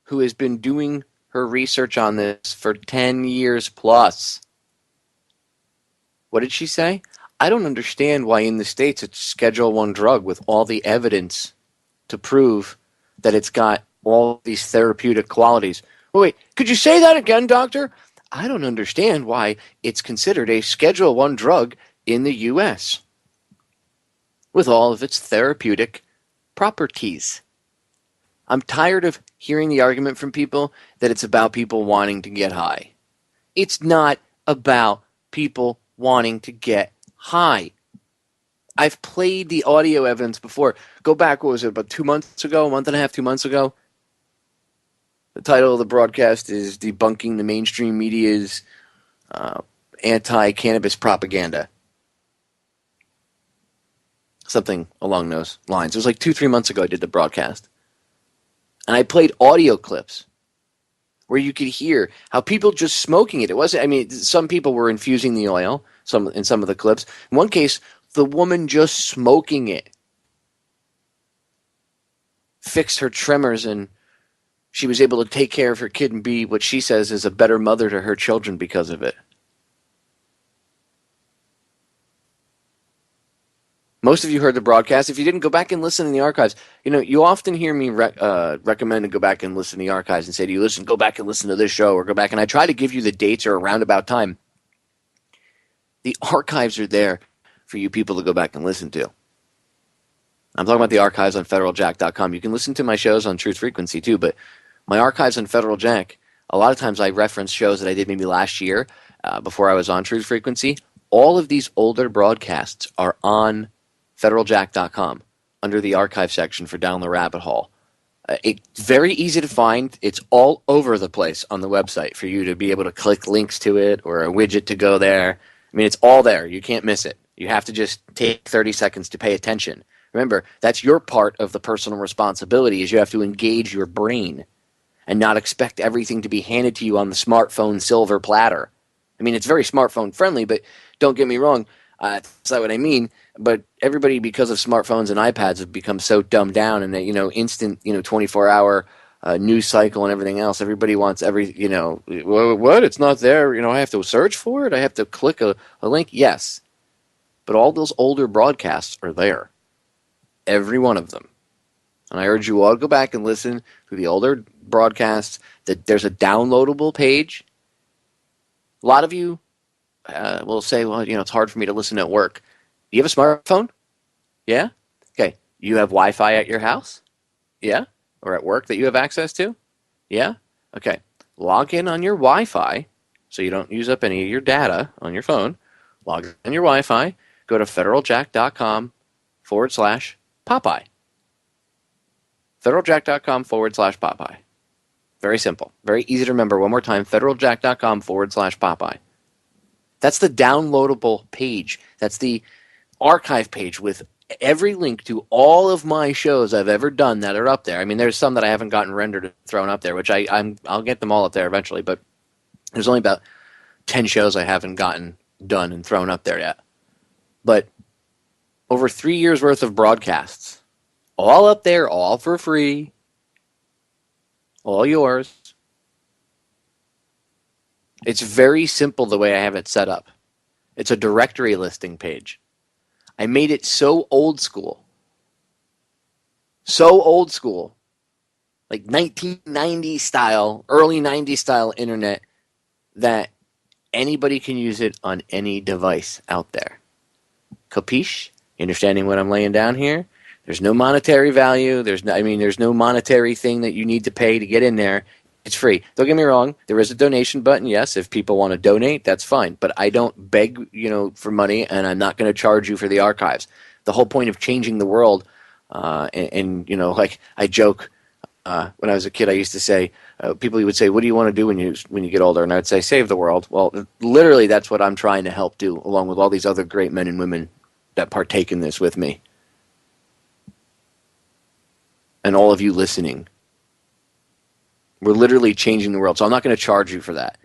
who has been doing her research on this for 10 years plus. What did she say? I don't understand why in the States it's Schedule I drug with all the evidence to prove that it's got all these therapeutic qualities. Wait, could you say that again, doctor? I don't understand why it's considered a Schedule I drug in the U.S. with all of its therapeutic properties. I'm tired of hearing the argument from people that it's about people wanting to get high. It's not about people wanting to get high. I've played the audio evidence before. Go back, what was it, about 2 months ago, a month and a half, 2 months ago? The title of the broadcast is Debunking the Mainstream Media's Anti-Cannabis Propaganda. Something along those lines. It was like 2-3 months ago I did the broadcast. And I played audio clips where you could hear how people just smoking it. It wasn't, I mean, some people were infusing the oil in some of the clips. In one case, the woman just smoking it fixed her tremors, and she was able to take care of her kid and be what she says is a better mother to her children because of it. Most of you heard the broadcast. If you didn't, go back and listen in the archives. You know, you often hear me recommend to go back and listen to the archives and say to you, listen, go back and listen to this show, or go back. And I try to give you the dates or a roundabout time. The archives are there for you people to go back and listen to. I'm talking about the archives on federaljack.com. You can listen to my shows on Truth Frequency too, but my archives on Federal Jack, a lot of times I reference shows that I did maybe last year before I was on Truth Frequency. All of these older broadcasts are on federaljack.com under the archive section for Down the Rabbit Hole. It's very easy to find. It's all over the place on the website for you to be able to click links to it or a widget to go there. I mean, it's all there. You can't miss it. You have to just take 30 seconds to pay attention. Remember, that's your part of the personal responsibility is you have to engage your brain and not expect everything to be handed to you on the smartphone silver platter. I mean, it's very smartphone friendly, but don't get me wrong. That's not what I mean. But everybody, because of smartphones and iPads, have become so dumbed down and, instant, 24-hour news cycle and everything else. Everybody wants what? It's not there. I have to search for it. I have to click a link. Yes. But all those older broadcasts are there. Every one of them. And I urge you all to go back and listen to the older broadcasts. There's a downloadable page. A lot of you will say, well, it's hard for me to listen at work. Do you have a smartphone? Yeah? Okay. You have Wi-Fi at your house? Yeah? Or at work that you have access to? Yeah? Okay. Log in on your Wi-Fi so you don't use up any of your data on your phone. Log in on your Wi-Fi. Go to federaljack.com/Popeye. federaljack.com/Popeye. Very simple. Very easy to remember. One more time, federaljack.com/Popeye. That's the downloadable page. That's the archive page with every link to all of my shows I've ever done that are up there. I mean, there's some that I haven't gotten rendered and thrown up there, which I'll get them all up there eventually, but there's only about 10 shows I haven't gotten done and thrown up there yet. But over 3 years worth of broadcasts, all up there, all for free, all yours. It's very simple the way I have it set up. It's a directory listing page. I made it so old school. So old school. Like 1990 style, early 90s style internet that anybody can use it on any device out there. Capiche? You understanding what I'm laying down here? There's no monetary value. There's no monetary thing that you need to pay to get in there. It's free. Don't get me wrong. There is a donation button. Yes, if people want to donate, that's fine. But I don't beg, for money, and I'm not going to charge you for the archives. The whole point of changing the world, like I joke, when I was a kid, I used to say, people would say, "What do you want to do when you get older?" And I'd say, "Save the world." Well, literally, that's what I'm trying to help do, along with all these other great men and women that partake in this with me, and all of you listening. We're literally changing the world. So I'm not going to charge you for that.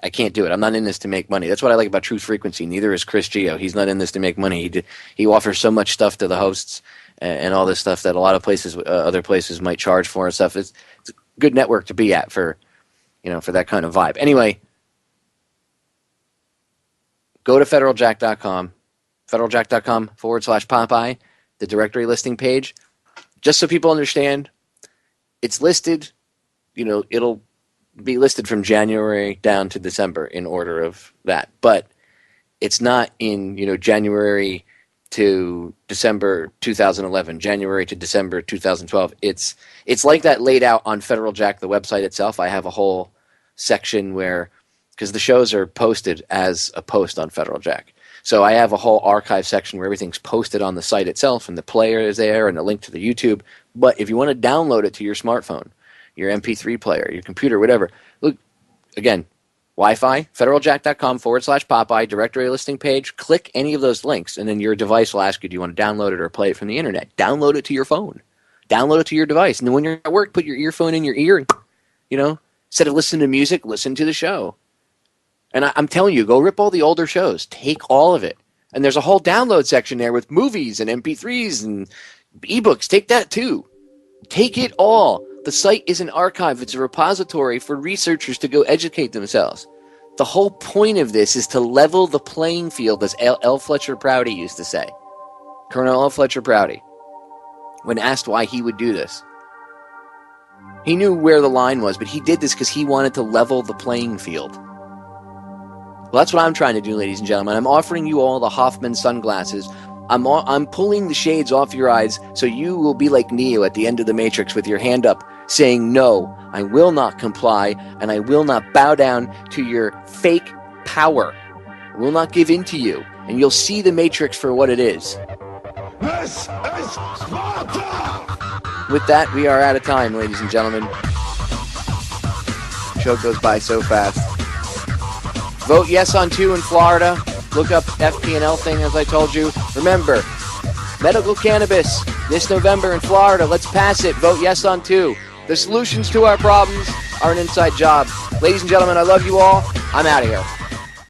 I can't do it. I'm not in this to make money. That's what I like about Truth Frequency. Neither is Chris Geo. He's not in this to make money. He offers so much stuff to the hosts and all this stuff that a lot of places, other places might charge for and stuff. It's a good network to be at for that kind of vibe. Anyway, go to federaljack.com, federaljack.com/Popeye, the directory listing page. Just so people understand, it's listed. It'll be listed from January down to December in order of that. But it's not in, January to December 2011, January to December 2012. It's like that laid out on Federal Jack, the website itself. I have a whole section because the shows are posted as a post on Federal Jack. So I have a whole archive section where everything's posted on the site itself, and the player is there, and a link to the YouTube. But if you want to download it to your smartphone, your MP3 player, your computer, whatever. Look, again, Wi-Fi, federaljack.com/Popeye, directory listing page. Click any of those links, and then your device will ask you, do you want to download it or play it from the internet? Download it to your phone. Download it to your device. And then when you're at work, put your earphone in your ear and, instead of listening to music, listen to the show. And I'm telling you, go rip all the older shows. Take all of it. And there's a whole download section there with movies and MP3s and ebooks. Take that too. Take it all. The site is an archive. It's a repository for researchers to go educate themselves. The whole point of this is to level the playing field, as L. Fletcher Prouty used to say. Colonel L. Fletcher Prouty, when asked why he would do this. He knew where the line was, but he did this because he wanted to level the playing field. Well, that's what I'm trying to do, ladies and gentlemen. I'm offering you all the Hoffman sunglasses I'm pulling the shades off your eyes so you will be like Neo at the end of the Matrix with your hand up saying, no, I will not comply and I will not bow down to your fake power. I will not give in to you. And you'll see the Matrix for what it is. This is Sparta! With that, we are out of time, ladies and gentlemen. The show goes by so fast. Vote yes on 2 in Florida. Look up FP&L thing, as I told you. Remember, medical cannabis this November in Florida. Let's pass it. Vote yes on 2. The solutions to our problems are an inside job. Ladies and gentlemen, I love you all. I'm out of here.